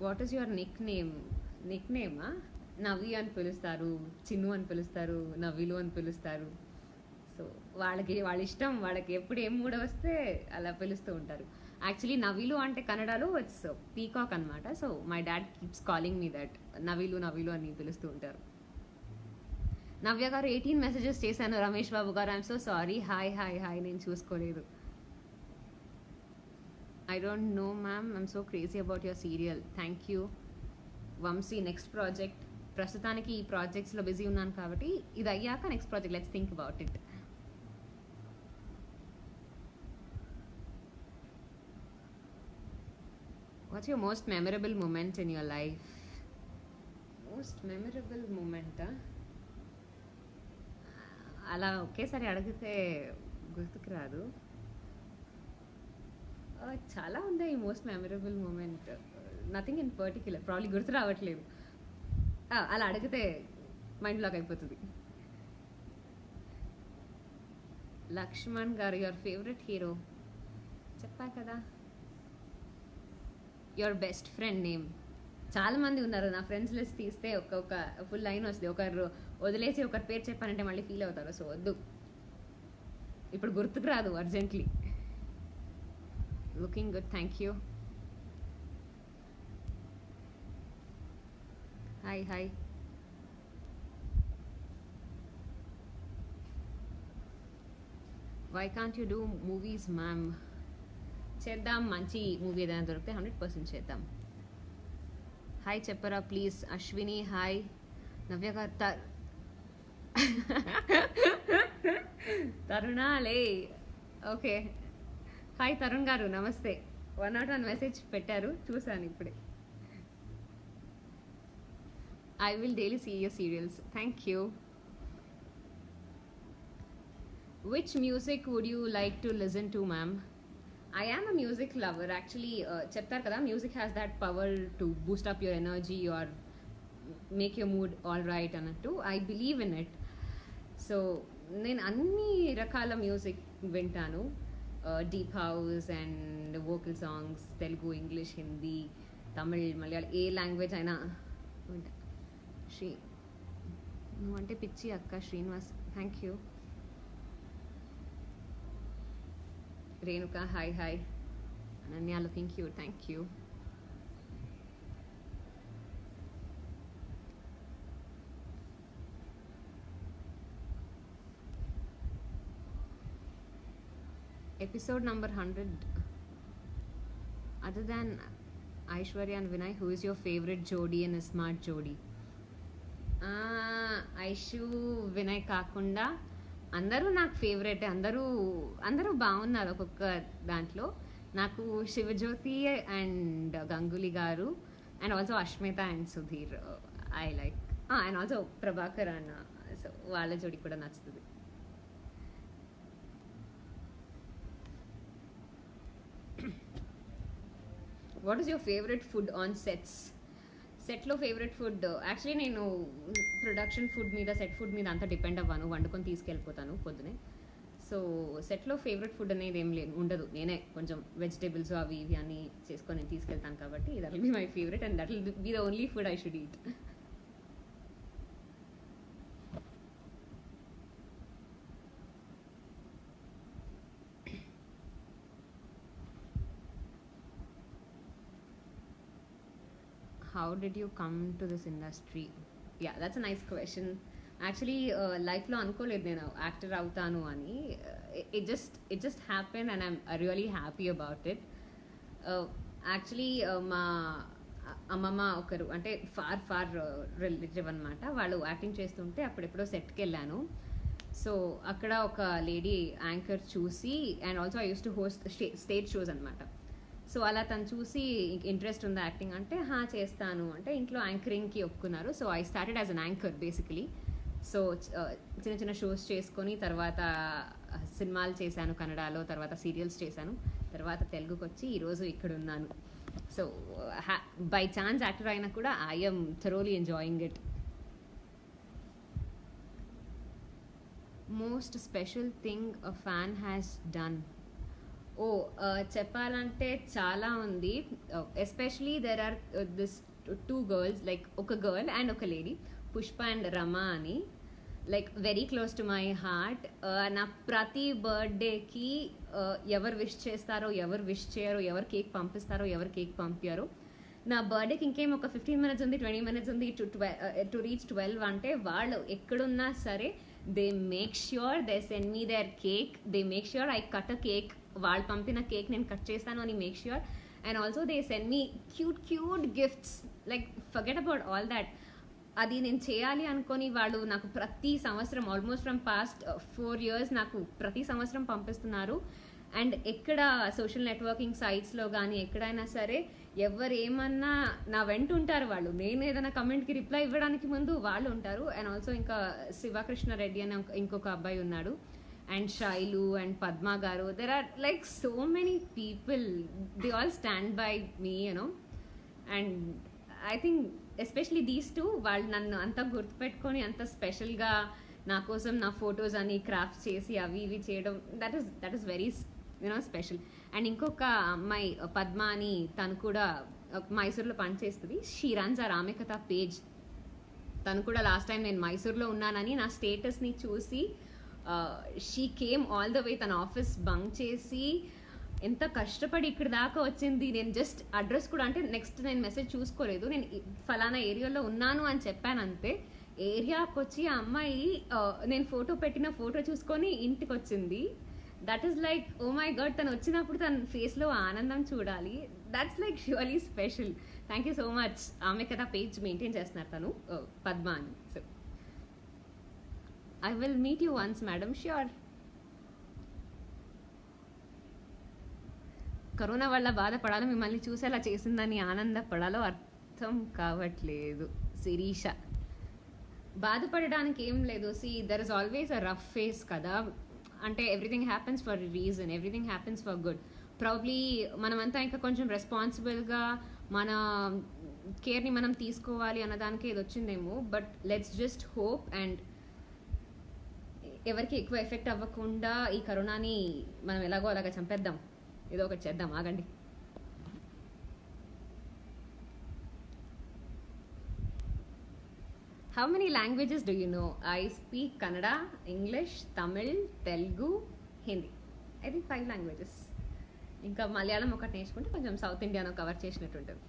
What is your nickname? Navvi అని పిలుస్తారు, చిన్ను అని పిలుస్తారు, నవ్విలు అని పిలుస్తారు. సో వాళ్ళకి వాళ్ళ ఇష్టం, వాళ్ళకి ఎప్పుడు ఏం మూడ వస్తే అలా పిలుస్తూ ఉంటారు. యాక్చువల్లీ నవిలు అంటే కన్నడలో ఇట్స్ పీకాక్ అనమాట. So my dad keeps calling me that, Navilu Navilu అని పిలుస్తూ ఉంటారు. నవ్య గారు 18 మెసేజెస్ చేశాను. Ramesh Babu garu I'm so sorry. Hi hi hi, నేను చూసుకోలేదు. I don't know ma'am, I'm so crazy about your serial. Thank you. Vamshi, next project. ప్రస్తుతానికి ఈ ప్రాజెక్ట్స్లో బిజీ ఉన్నాను కాబట్టి ఇది అయ్యాక next project let's think about it. What's your most memorable moment in your life? Most memorable moment? అలా ఒకేసారి అడిగితే గుర్తుకు రాదు. చాలా ఉన్నాయి most memorable moment. Nothing in particular, probably గుర్తు రావట్లేదు. అలా అడిగితే మైండ్ బ్లాక్ అయిపోతుంది. లక్ష్మణ్ గారు, యువర్ ఫేవరెట్ హీరో చెప్పా కదా. Your best friend name. చాలా మంది ఉన్నారు నా ఫ్రెండ్స్ లిస్ట్ తీస్తే ఒక్కొక్క ఫుల్ లైన్ వస్తుంది. ఒకరు వదిలేసి ఒకరి పేరు చెప్పానంటే మళ్ళీ ఫీల్ అవుతారు. సో వద్దు, ఇప్పుడు గుర్తుకు రాదు urgently. Looking good, thank you. Hi hi. Why can't you do movies ma'am? చేద్దాం, మంచి మూవీ ఏదైనా దొరికితే 100% చేద్దాం. హాయ్ చెప్పరా ప్లీజ్. అశ్విని హాయ్. నవ్య గారు తరుణాలే. ఓకే, హాయ్ తరుణ్ గారు, నమస్తే. 101 మెసేజ్ పెట్టారు, చూసాను ఇప్పుడే. I will daily see your serials. Thank you. Which music would you like to listen to ma'am? I am a music lover. Actually, చెప్తారు కదా, music has that power to boost up your energy or make your mood all right అన్నట్టు. I believe in it. So నేను అన్ని రకాల music వింటాను. Deep house and vocal songs, Telugu, English, Hindi, Tamil, Malayalam, A language అయినా వింటా. శ్రీ నువ్వంటే పిచ్చి అక్క Srinivas, thank you. Renuka hi hi. Ananya looking cute, thank you. Episode number 100. Other than Aishwarya and Vinay, who is your favorite Jodi in a smart Jodi? Aishu, Vinay కాకుండా అందరూ నాకు favourite. అందరూ బాగున్నారు ఒక్కొక్క దాంట్లో. నాకు శివజ్యోతి అండ్ గంగూలీ గారు and also Ashmita and Sudheer I like. And also Prabhakar అన్న, సో వాళ్ళ జోడి కూడా నచ్చుతుంది. What is your favourite food on sets? సెట్లో ఫేవరెట్ ఫుడ్ యాక్చువల్లీ నేను ప్రొడక్షన్ ఫుడ్ మీద, సెట్ ఫుడ్ మీద అంతా డిపెండ్ అవ్వను, వండుకొని తీసుకెళ్ళిపోతాను పొద్దునే. సో సెట్లో ఫేవరెట్ ఫుడ్ అనేది ఏం ఉండదు. నేనే కొంచెం వెజిటేబుల్స్ అవి ఇవి అన్నీ చేసుకొని నేను తీసుకెళ్తాను కాబట్టి that will be my favourite and that will be the only food I should eat. How did you come to this industry? Yeah, that's a nice question. Actually, లైఫ్లో అనుకోలేదు నేను యాక్టర్ అవుతాను అని. It just happened and I'm really happy about it. Actually మా అమ్మమ్మ ఒకరు అంటే far relative అనమాట, వాళ్ళు యాక్టింగ్ చేస్తుంటే అప్పుడెప్పుడో సెట్కి వెళ్ళాను. సో అక్కడ ఒక లేడీ యాంకర్ చూసి, and also I use to host stage shows అనమాట. సో అలా తను చూసి ఇంట్రెస్ట్ ఉందా యాక్టింగ్ అంటే, చేస్తాను అంటే ఇంట్లో యాంకరింగ్కి ఒప్పుకున్నారు. So I started as an anchor basically. So చిన్న చిన్న షోస్ చేసుకొని తర్వాత సినిమాలు చేశాను కన్నడలో, తర్వాత సీరియల్స్ చేశాను, తర్వాత తెలుగుకి వచ్చి ఈరోజు ఇక్కడ ఉన్నాను. సో బై ఛాన్స్ యాక్టర్ అయినా కూడా I am thoroughly enjoying it. Most special thing a fan has done? చెప్పాలంటే చాలా ఉంది. Especially there are this 2 girls, like ఒక గర్ల్ అండ్ ఒక లేడీ, పుష్ప అండ్ రమ అని, like very close to my heart. నా ప్రతి బర్త్డేకి ఎవరు విష్ చేస్తారో, ఎవరు విష్ చేయరో, ఎవరు కేక్ పంపిస్తారో, ఎవరు కేక్ పంపారో, నా బర్త్డేకి ఇంకేం ఒక 15 minutes ఉంది, 20 minutes ఉంది టు రీచ్ 12 అంటే వాళ్ళు ఎక్కడున్నా సరే they make sure they send me their cake. They make sure I cut a cake. వాళ్ళు పంపిన కేక్ నేను కట్ చేస్తాను అని make sure. And also they send me cute gifts. Like forget about all that. అది నేను చేయాలి అనుకొని వాళ్ళు నాకు ప్రతి సంవత్సరం ఆల్మోస్ట్ ఫ్రమ్ పాస్ట్ 4 years నాకు ప్రతి సంవత్సరం పంపిస్తున్నారు. అండ్ ఎక్కడ సోషల్ నెట్వర్కింగ్ సైట్స్లో కానీ ఎక్కడైనా సరే ఎవరు ఏమన్నా నా వెంట ఉంటారు వాళ్ళు. నేను ఏదైనా కమెంట్కి రిప్లై ఇవ్వడానికి ముందు వాళ్ళు ఉంటారు. అండ్ ఆల్సో ఇంకా శివకృష్ణ రెడ్డి అని ఇంకొక అబ్బాయి ఉన్నాడు, and Shailu and Padma garu. There are like so many people, they all stand by me you know. And I think especially these 2 వాళ్ళు నన్ను అంత గుర్తుపెట్టుకొని అంత స్పెషల్గా నా కోసం నా ఫొటోస్ అని క్రాఫ్ట్స్ చేసి అవి ఇవి చేయడం, that is very special. And ఇంకొక అమ్మాయి పద్మ అని, తను కూడా మైసూర్లో పనిచేస్తుంది. షీ రన్స్ ఆ రామకథ పేజ్. తను కూడా లాస్ట్ టైం నేను మైసూర్లో ఉన్నానని నా స్టేటస్ని చూసి she came all the way, తన ఆఫీస్ బంక్ చేసి ఎంత కష్టపడి ఇక్కడ దాకా వచ్చింది. నేను జస్ట్ అడ్రస్ కూడా, అంటే నెక్స్ట్ నేను మెసేజ్ చూసుకోలేదు, నేను ఫలానా ఏరియాలో ఉన్నాను అని చెప్పాను అంతే. ఏరియాకి వచ్చి ఆ అమ్మాయి నేను ఫోటో పెట్టిన ఫోటో చూసుకొని ఇంటికి వచ్చింది. That is like oh my god, తను వచ్చినప్పుడు తన ఫేస్లో ఆనందం చూడాలి. That's like really special. Thank you so much. ఆమె కదా పేజ్ మెయింటైన్ చేస్తున్నారు తను, పద్మ అని. So I will meet you once madam, sure. Corona వల్ల బాధపడాలో, మిమ్మల్ని చూసేలా చేసిందని ఆనందపడాలో అర్థం కావట్లేదు. శిరీష, బాధపడడానికి ఏం లేదు. See there is always a rough phase కదా. అంటే everything happens for reason, everything happens for good. Probably మనమంతా ఇంకా కొంచెం రెస్పాన్సిబుల్గా మన కేర్ని మనం తీసుకోవాలి అన్నదానికి ఇది వచ్చిందేమో. But let's just hope. And ఎవరికి ఎక్కువ ఎఫెక్ట్ అవ్వకుండా ఈ కరోనాని మనం ఎలాగో అలాగా చంపేద్దాం, ఏదో ఒకటి చేద్దాం. ఆగండి. How many languages do you know? I speak Kannada, English, Tamil, Telugu, Hindi. I think 5 languages. ఇంకా మలయాళం ఒకటి నేర్చుకుంటే కొంచెం సౌత్ ఇండియాను కవర్ చేసినట్టు ఉంటుంది.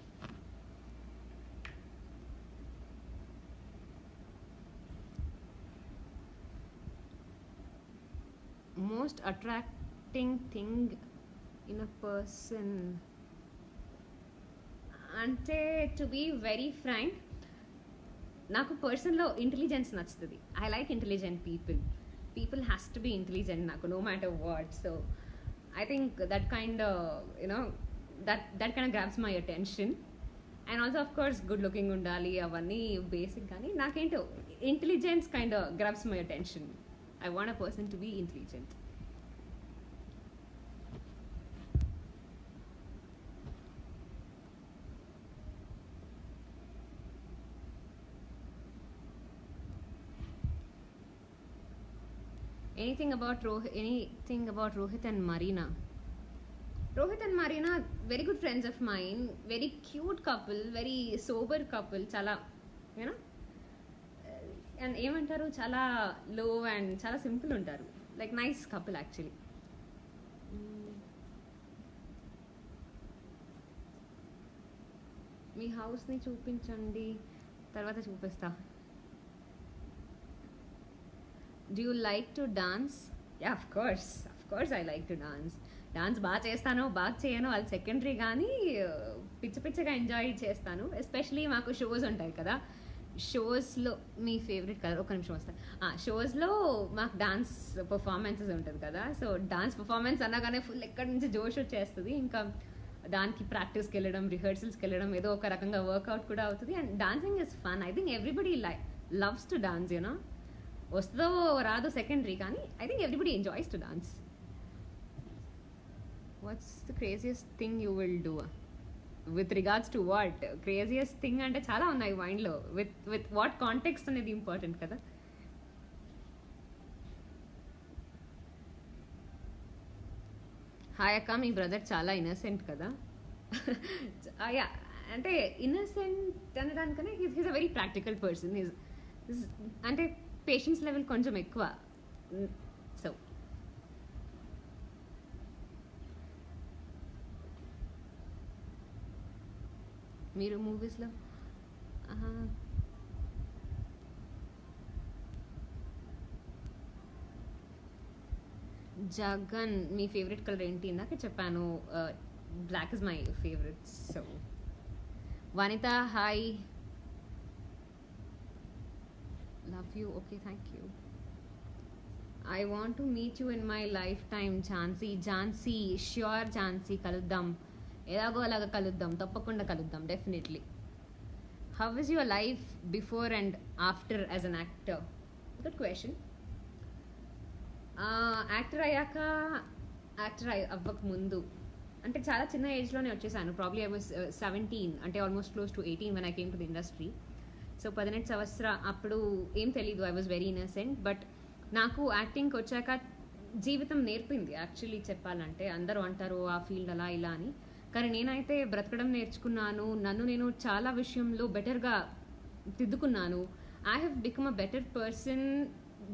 Most attracting thing in a person అంటే, టు బీ వెరీ ఫ్రాంక్, నాకు పర్సన్లో ఇంటెలిజెన్స్ నచ్చుతుంది. I like intelligent people has to be intelligent నాకు, no matter what. So I think that kind grabs my attention. And also of course good looking ఉండాలి, అవన్నీ basic. కానీ నాకేంటో intelligence kind grabs my attention. I want a person to be intelligent. Anything about Rohit and Marina? Rohit and Marina, very good friends of mine. Very cute couple, very sober couple. Chala, you know, and ఏమంటారు, చాలా లో and చాలా simple ఉంటారు. Like nice couple actually. మీ హౌస్ని చూపించండి, తర్వాత చూపిస్తా. Do you like to dance? Yeah, of course I like to dance. Dance బాగా చేస్తాను, బాగా చేయను, అది సెకండరీ. కానీ పిచ్చగా ఎంజాయ్ చేస్తాను. ఎస్పెషలీ మాకు షోస్ ఉంటాయి కదా, షోస్లో మీ ఫేవరెట్ కలర్, ఒక నిమిషం వస్తాను. షోస్లో మాకు డాన్స్ పర్ఫార్మెన్సెస్ ఉంటుంది కదా. సో డాన్స్ పర్ఫార్మెన్స్ అనగానే ఫుల్ ఎక్కడి నుంచి జోష్ వచ్చేస్తుంది. ఇంకా దానికి ప్రాక్టీస్కి వెళ్ళడం, రిహర్సల్స్కి వెళ్ళడం, ఏదో ఒక రకంగా వర్కౌట్ కూడా అవుతుంది. And dancing is fun. I think everybody loves to dance, you know. వస్తుందో రాదో సెకండరీ, కానీ I think everybody enjoys to dance. What's the craziest thing you will do? With regards to what? Craziest thing అంటే చాలా ఉన్నాయి మైండ్లో. With what context అనేది important కదా. హాయ్ అక్క, మీ బ్రదర్ చాలా ఇన్నసెంట్ కదా. యా, అంటే ఇన్నసెంట్ అనడానికనే he's a very practical person. అంటే పేషెన్స్ లెవెల్ కొంచెం ఎక్కువ. సో మీరు మూవీస్లో జగన్ మీ ఫేవరెట్ కలర్ ఏంటి? ఇందాక చెప్పాను, black is my favourite. So Vanitha hi, love you. Okay, thank you. I want to meet you in my lifetime. Jhansi, sure Jhansi, kaluddam. ఎలాగో అలాగా కలుద్దాం, తప్పకుండా కలుద్దాం, definitely. How is your life before and after as an actor? Good question. Actor అవ్వక ముందు అంటే చాలా చిన్న ఏజ్లోనే వచ్చేసాను. ప్రాబ్లీ ఐ వాజ్ 17, అంటే almost close to 18 when I came to the industry. So 18 సంవత్సరాలు అప్పుడు ఏం తెలీదు, I was very innocent. But నాకు యాక్టింగ్కి వచ్చాక జీవితం నేర్పింది యాక్చువల్లీ చెప్పాలంటే. అందరూ అంటారు ఆ ఫీల్డ్ అలా ఇలా అని, కానీ నేనైతే బ్రతకడం నేర్చుకున్నాను. నన్ను నేను చాలా విషయంలో బెటర్గా దిద్దుకున్నాను. I have become a better person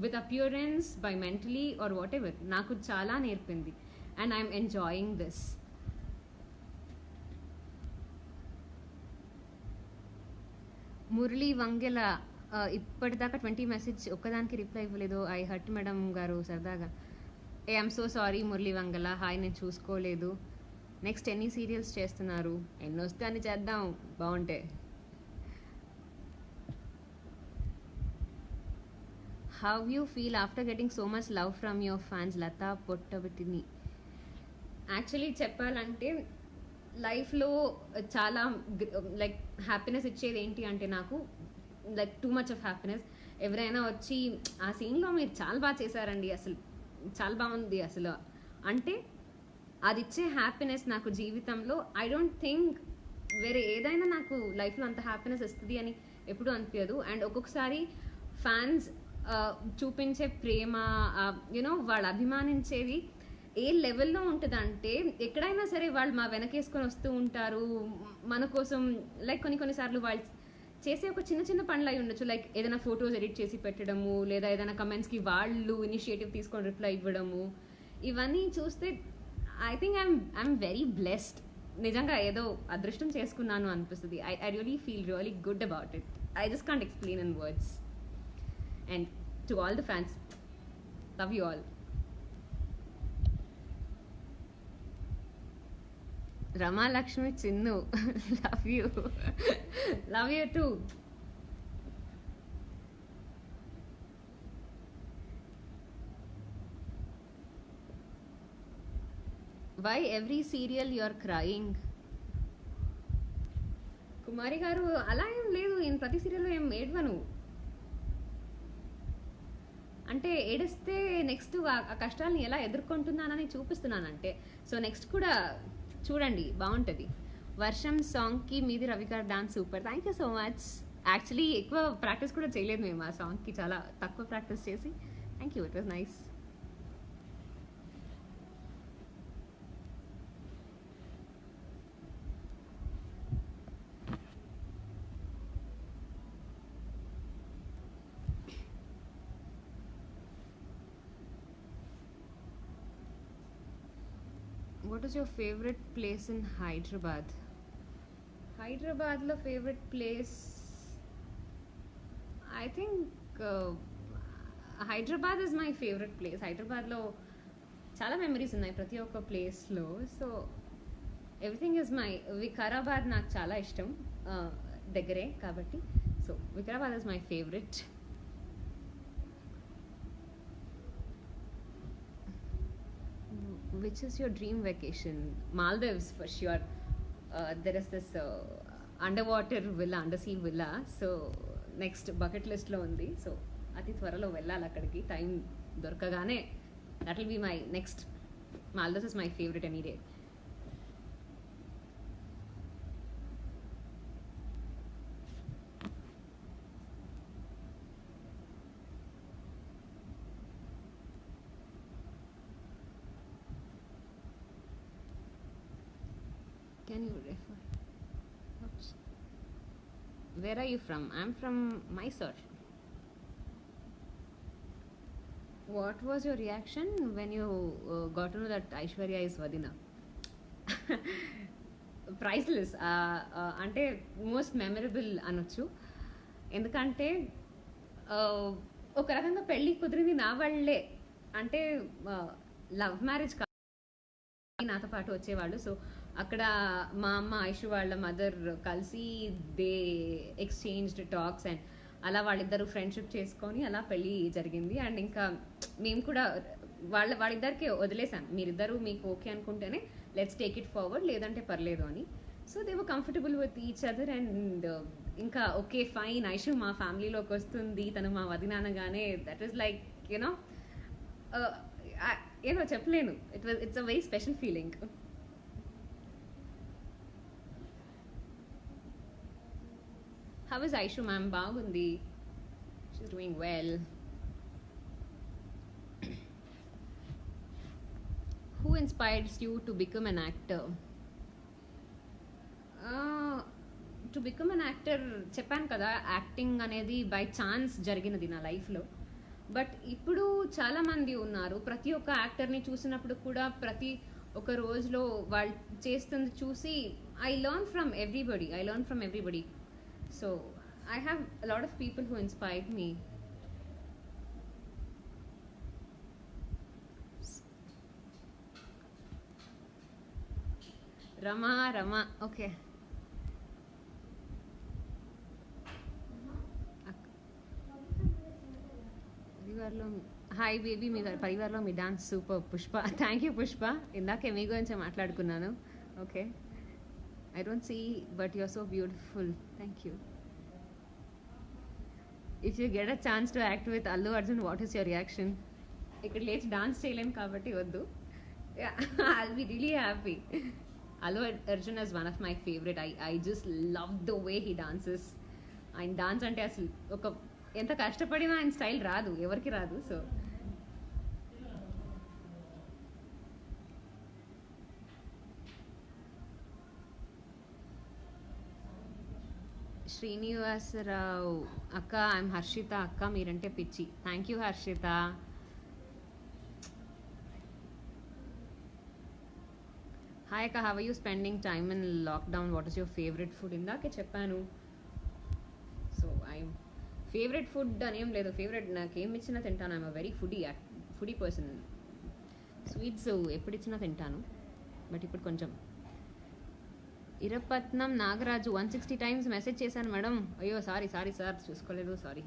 with appearance, by mentally or whatever. నాకు చాలా నేర్పింది and I'm enjoying this. Murali Vangela, ఇప్పటిదాకా 20 మెసేజ్ ఒక్కదానికి రిప్లై ఇవ్వలేదు. ఐ హర్ట్ మేడం గారు సరదాగా. I'm so sorry Murali Vangela. Hi, నేను చూసుకోలేదు. నెక్స్ట్ ఎన్ని సీరియల్స్ చేస్తున్నారు? ఎన్ని వస్తే అని చేద్దాం, బాగుంటే. How you feel after getting so much love from your fans? Lata పొట్టబెట్టిని. యాక్చువల్లీ చెప్పాలంటే లైఫ్లో చాలా లైక్ హ్యాపీనెస్ ఇచ్చేది ఏంటి అంటే, నాకు like too much of happiness. ఎవరైనా వచ్చి ఆ సీన్లో మీరు చాలా బాగా చేశారండి, అసలు చాలా బాగుంది అసలు అంటే, అది ఇచ్చే హ్యాపీనెస్ నాకు జీవితంలో ఐ డోంట్ థింక్ వేరే ఏదైనా నాకు లైఫ్లో అంత హ్యాపీనెస్ ఇస్తుంది అని ఎప్పుడూ అనిపించదు. అండ్ ఒక్కొక్కసారి ఫ్యాన్స్ చూపించే ప్రేమ, యూనో వాళ్ళు అభిమానించేది ఏ లెవెల్లో ఉంటుందంటే, ఎక్కడైనా సరే వాళ్ళు మా వెనకేసుకొని వస్తూ ఉంటారు మన కోసం. లైక్ కొన్నిసార్లు వాళ్ళు చేసే ఒక చిన్న చిన్న పనులు అయి ఉండొచ్చు, లైక్ ఏదైనా ఫొటోస్ ఎడిట్ చేసి పెట్టడము, లేదా ఏదైనా కమెంట్స్కి వాళ్ళు ఇనిషియేటివ్ తీసుకొని రిప్లై ఇవ్వడము, ఇవన్నీ చూస్తే I think I'm very blessed. నిజంగా ఏదో అదృష్టం చేసుకున్నాను అనిపిస్తుంది. I really feel really good about it. I just can't explain in words. And to all the fans, love you all. Rama Lakshmi Chinnu, love you. Love you too. Why every serial you are crying? కుమారి గారు అలా ఏం లేదు, నేను ప్రతి సీరియల్లో ఏం ఏడవను. అంటే ఏడిస్తే నెక్స్ట్ ఆ కష్టాలను ఎలా ఎదుర్కొంటున్నానని చూపిస్తున్నానంటే. సో నెక్స్ట్ కూడా చూడండి, బాగుంటుంది. వర్షం సాంగ్కి మీది రవి గారు dance super. Thank you so much. Actually ఎక్కువ ప్రాక్టీస్ కూడా చేయలేదు మేము ఆ సాంగ్కి, చాలా తక్కువ ప్రాక్టీస్ చేసి. Thank you, it was nice. What is your favorite place in Hyderabad? హైదరాబాద్లో favourite place I think Hyderabad is my favourite place. హైదరాబాద్లో చాలా మెమరీస్ ఉన్నాయి ప్రతి ఒక్క ప్లేస్లో. So everything is my. Vikarabad నాకు చాలా ఇష్టం, దగ్గరే కాబట్టి. So Vikarabad is my favourite. Which is your dream vacation? Maldives for sure. There is this underwater villa, undersea villa. So next bucket list lo undi. So ati twaralo vellali akkadiki time dorkagane. That will be my next. Maldives is my favorite any day. Can you refer? Oops. Where are you from? I'm from Mysore. What was your reaction when you got to know that Aishwarya is Vadina? Priceless. అంటే most memorable అనొచ్చు. ఎందుకంటే ఒక రకంగా పెళ్ళి కుదిరింది నా వాళ్ళే. అంటే లవ్ మ్యారేజ్ నాతో పాటు వచ్చేవాళ్ళు. సో అక్కడ మా అమ్మ ఐషు వాళ్ళ మదర్ కలిసి దే ఎక్స్చేంజ్డ్ టాక్స్ అండ్ అలా వాళ్ళిద్దరూ ఫ్రెండ్షిప్ చేసుకొని అలా పెళ్ళి జరిగింది. అండ్ ఇంకా మేము కూడా వాళ్ళిద్దరికి వదిలేసాం, మీరిద్దరూ మీకు ఓకే అనుకుంటేనే లెట్స్ టేక్ ఇట్ ఫార్వర్డ్, లేదంటే పర్లేదు అని. So they were comfortable with each other. And ఇంకా ఓకే ఫైన్, ఐషు మా ఫ్యామిలీలోకి వస్తుంది, తను మా వదినానగానే దట్ ఈస్ లైక్ యూనో ఏదో చెప్పలేను. It's a very special feeling. How is Aishu ma'am? బాగుంది. She's doing well. Who inspires you to become an actor? To become an actor చెప్పాను కదా, యాక్టింగ్ అనేది బై ఛాన్స్ జరిగినది నా లైఫ్లో. బట్ ఇప్పుడు చాలామంది ఉన్నారు, ప్రతి ఒక్క యాక్టర్ని చూసినప్పుడు కూడా ప్రతి ఒక రోజులో వాళ్ళు చేస్తుంది చూసి I learn from everybody. So I have a lot of people who inspired me. Rama, okay. పరివార్లో హాయ్ బేబీ, మీ పరివార్లో మీ dance super. Pushpa, thank you Pushpa. ఇందాకే మీ గురించి మాట్లాడుకున్నాను. Okay, I don't see, but you're so beautiful. Thank you. If you get a chance to act with Allu Arjun, what is your reaction? ఇక్కడ లేచి డాన్స్ చేయలేను కాబట్టి వద్దు. I'll be really happy. Allu Arjun is one of my favorite. I just love the way he dances. ఆయన dance అంటే అసలు ఒక ఎంత కష్టపడినా ఆయన స్టైల్ రాదు, ఎవరికి రాదు. సో శ్రీనివాసరావు అక్క, ఐఎమ్ హర్షిత అక్క, మీరంటే పిచ్చి. Thank you Harshitha. హాయ్ అక్క, how you spending time in lockdown, what is your favourite food? ఇందాకే చెప్పాను. సో ఐఎమ్ ఫేవరెట్ ఫుడ్ అనేం లేదు, ఫేవరెట్ నాకు ఏమి ఇచ్చినా తింటాను. I'm a very foodie person. Sweets ఎప్పుడు ఇచ్చినా తింటాను, బట్ ఇప్పుడు కొంచెం. ఇరపట్నం నాగరాజు 160 టైమ్స్ మెసేజ్ చేశాను మేడం. అయ్యో సారీ సార్, చూసుకోలేదు, sorry.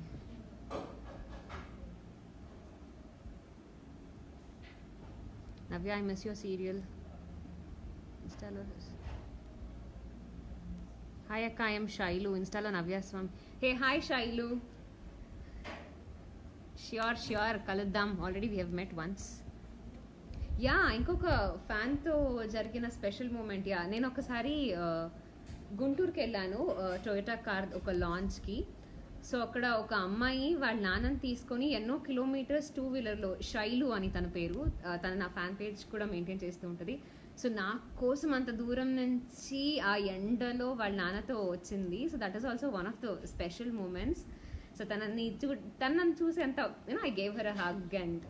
Navya, I miss your serial. ఇన్స్టాలో హాయ్ అక్క, ఐఎమ్ శైలు. ఇన్స్టాలో నవ్య స్వామి. Hey hi Shailu. ష్యూర్ కలుద్దాం. Already we have met once. Yeah, ఇంకొక ఫ్యాన్తో జరిగిన స్పెషల్ మూమెంట్. యా, నేను ఒకసారి గుంటూరుకి వెళ్ళాను టొయోటా కార్ ఒక లాంచ్కి. సో అక్కడ ఒక అమ్మాయి వాళ్ళ నాన్నని తీసుకొని ఎన్నో కిలోమీటర్స్ 2-వీలర్లో, శైలు అని తన పేరు, తను నా ఫ్యాన్ పేజ్ కూడా మెయింటైన్ చేస్తూ ఉంటుంది. సో నా కోసం అంత దూరం నుంచి ఆ ఎండలో వాళ్ళ నాన్నతో వచ్చింది. So that is also one of the special moments. So తనని చూసి ఎంత I gave her a hug and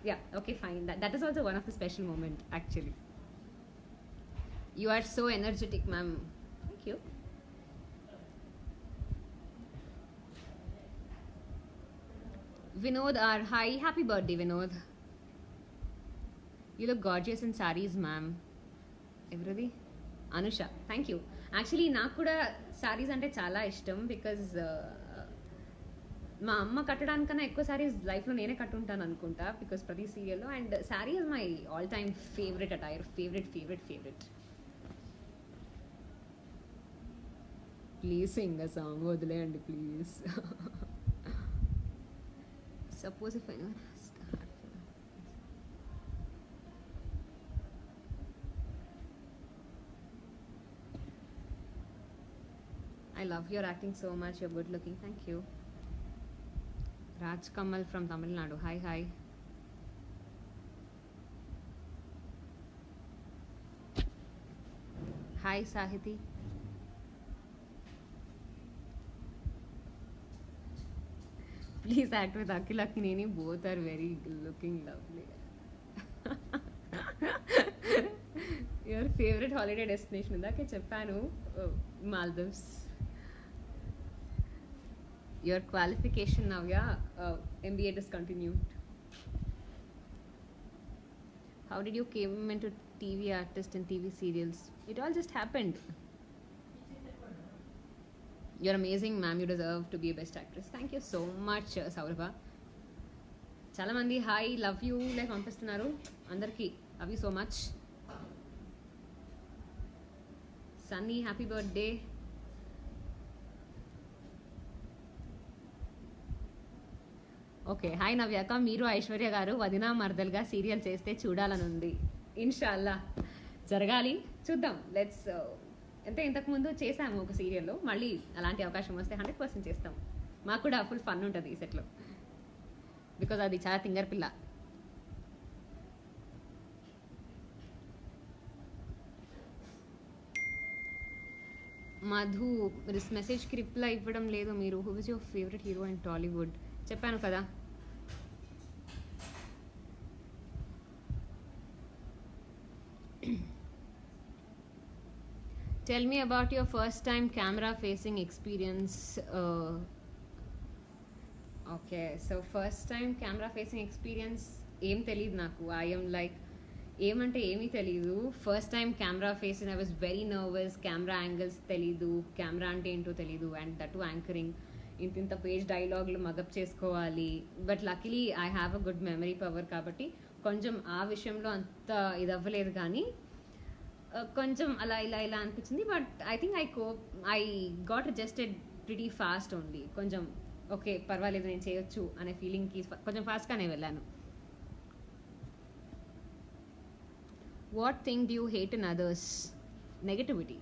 yeah, okay, fine, that is also one of the special moment actually. You are so energetic ma'am. Thank you. Vinod R, hi, happy birthday Vinod. You look gorgeous in sarees ma'am. Everybody, Anusha, thank you. Actually నాకు కూడా sarees అంటే చాలా ఇష్టం, because మా అమ్మ కట్టడానికన్నా ఎక్కువ శారీస్ లైఫ్లో నేనే కట్టుంటాను అనుకుంటా, బికాస్ ప్రతి సీరియల్లో. And sari is my all time favourite attire, favourite. Please sing a song, వదిలేయండి please. Suppose if I love your acting so much, you're good looking, thank you. Raj Kamal from Tamil Nadu. Hi. Hi Sahiti. Please act with Akhil Akkineni. Both are very looking lovely. Your favorite holiday destination? Indake cheppanu, Maldives. Your qualification now, yeah, MBA discontinued. How did you came into TV artist and TV serials? It all just happened. You're amazing ma'am, you deserve to be a best actress. Thank you so much Saurabha. Chala mandi hi, love you like పంపిస్తున్నారు అందరికి. Love you so much. Sunny, happy birthday. Okay, hi నవ్యాక, మీరు ఐశ్వర్య గారు వదినా మర్దల్గా serial చేస్తే చూడాలని ఉంది. ఇన్షాల్లా జరగాలి, చూద్దాం. లెట్స్ అంటే ఇంతకుముందు చేసాము ఒక సీరియల్లో, మళ్ళీ అలాంటి అవకాశం వస్తే 100% చేస్తాం. మాకు కూడా ఫుల్ ఫన్ ఉంటుంది ఈ సెట్లో, బికాజ్ అది చాలా తింగర్ పిల్ల. మధు మెసేజ్కి రిప్లై ఇవ్వడం లేదు మీరు. Who is your favourite hero in Tollywood? చెప్పాను కదా. Tell me about your first time camera facing experience. Okay, so first time camera facing experience ఏం తెలియదు నాకు. I am like ఏమంటే ఏమీ తెలీదు. First time camera face I was very nervous. Camera angles తెలీదు, camera అంటే ఏంటో తెలీదు, అండ్ దట్ యాంకరింగ్ ఇంత పేజ్ డైలాగులు మగప్ చేసుకోవాలి. But luckily I have a good memory power కాబట్టి కొంచెం ఆ విషయంలో అంత ఇది అవ్వలేదు, కానీ కొంచెం అలా ఇలా అనిపించింది. But I think I got adjusted pretty fast only. కొంచెం ఓకే పర్వాలేదు నేను చేయొచ్చు అనే ఫీలింగ్కి కొంచెం ఫాస్ట్గానే వెళ్ళాను. What thing do you hate in others? Negativity.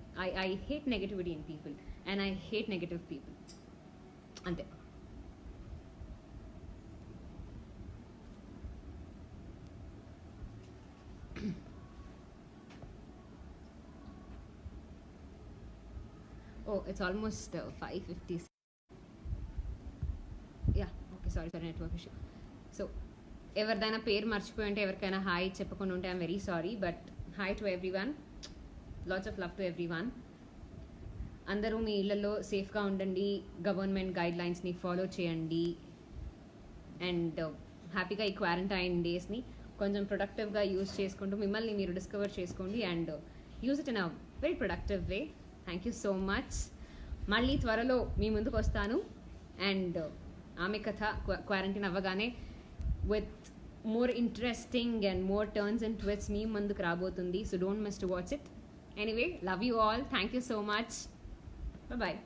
I hate negativity in people and I hate negative people. Ante. it's almost 5:50. Yeah, okay, sorry, network issue. So ఎవరిదైనా పేరు మర్చిపోయి ఉంటే, ఎవరికైనా హాయ్ చెప్పకుండా ఉంటే I'm very sorry, but hi to every one, LADS of love to every one. అందరూ మీ ఇళ్లలో సేఫ్గా ఉండండి, గవర్నమెంట్ గైడ్ లైన్స్ని ఫాలో చేయండి, అండ్ హ్యాపీగా ఈ క్వారంటైన్ డేస్ని కొంచెం ప్రొడక్టివ్గా యూజ్ చేసుకుంటూ మిమ్మల్ని మీరు డిస్కవర్ చేసుకోండి and use it in a very productive way. Thank you so much. మళ్ళీ త్వరలో మీ ముందుకు వస్తాను అండ్ ఆమె కథ క్వారంటైన్ అవ్వగానే with more interesting and more turns and twists మీ ముందుకు రాబోతుంది. So don't miss to watch it. Anyway, love you all. Thank you so much. Bye.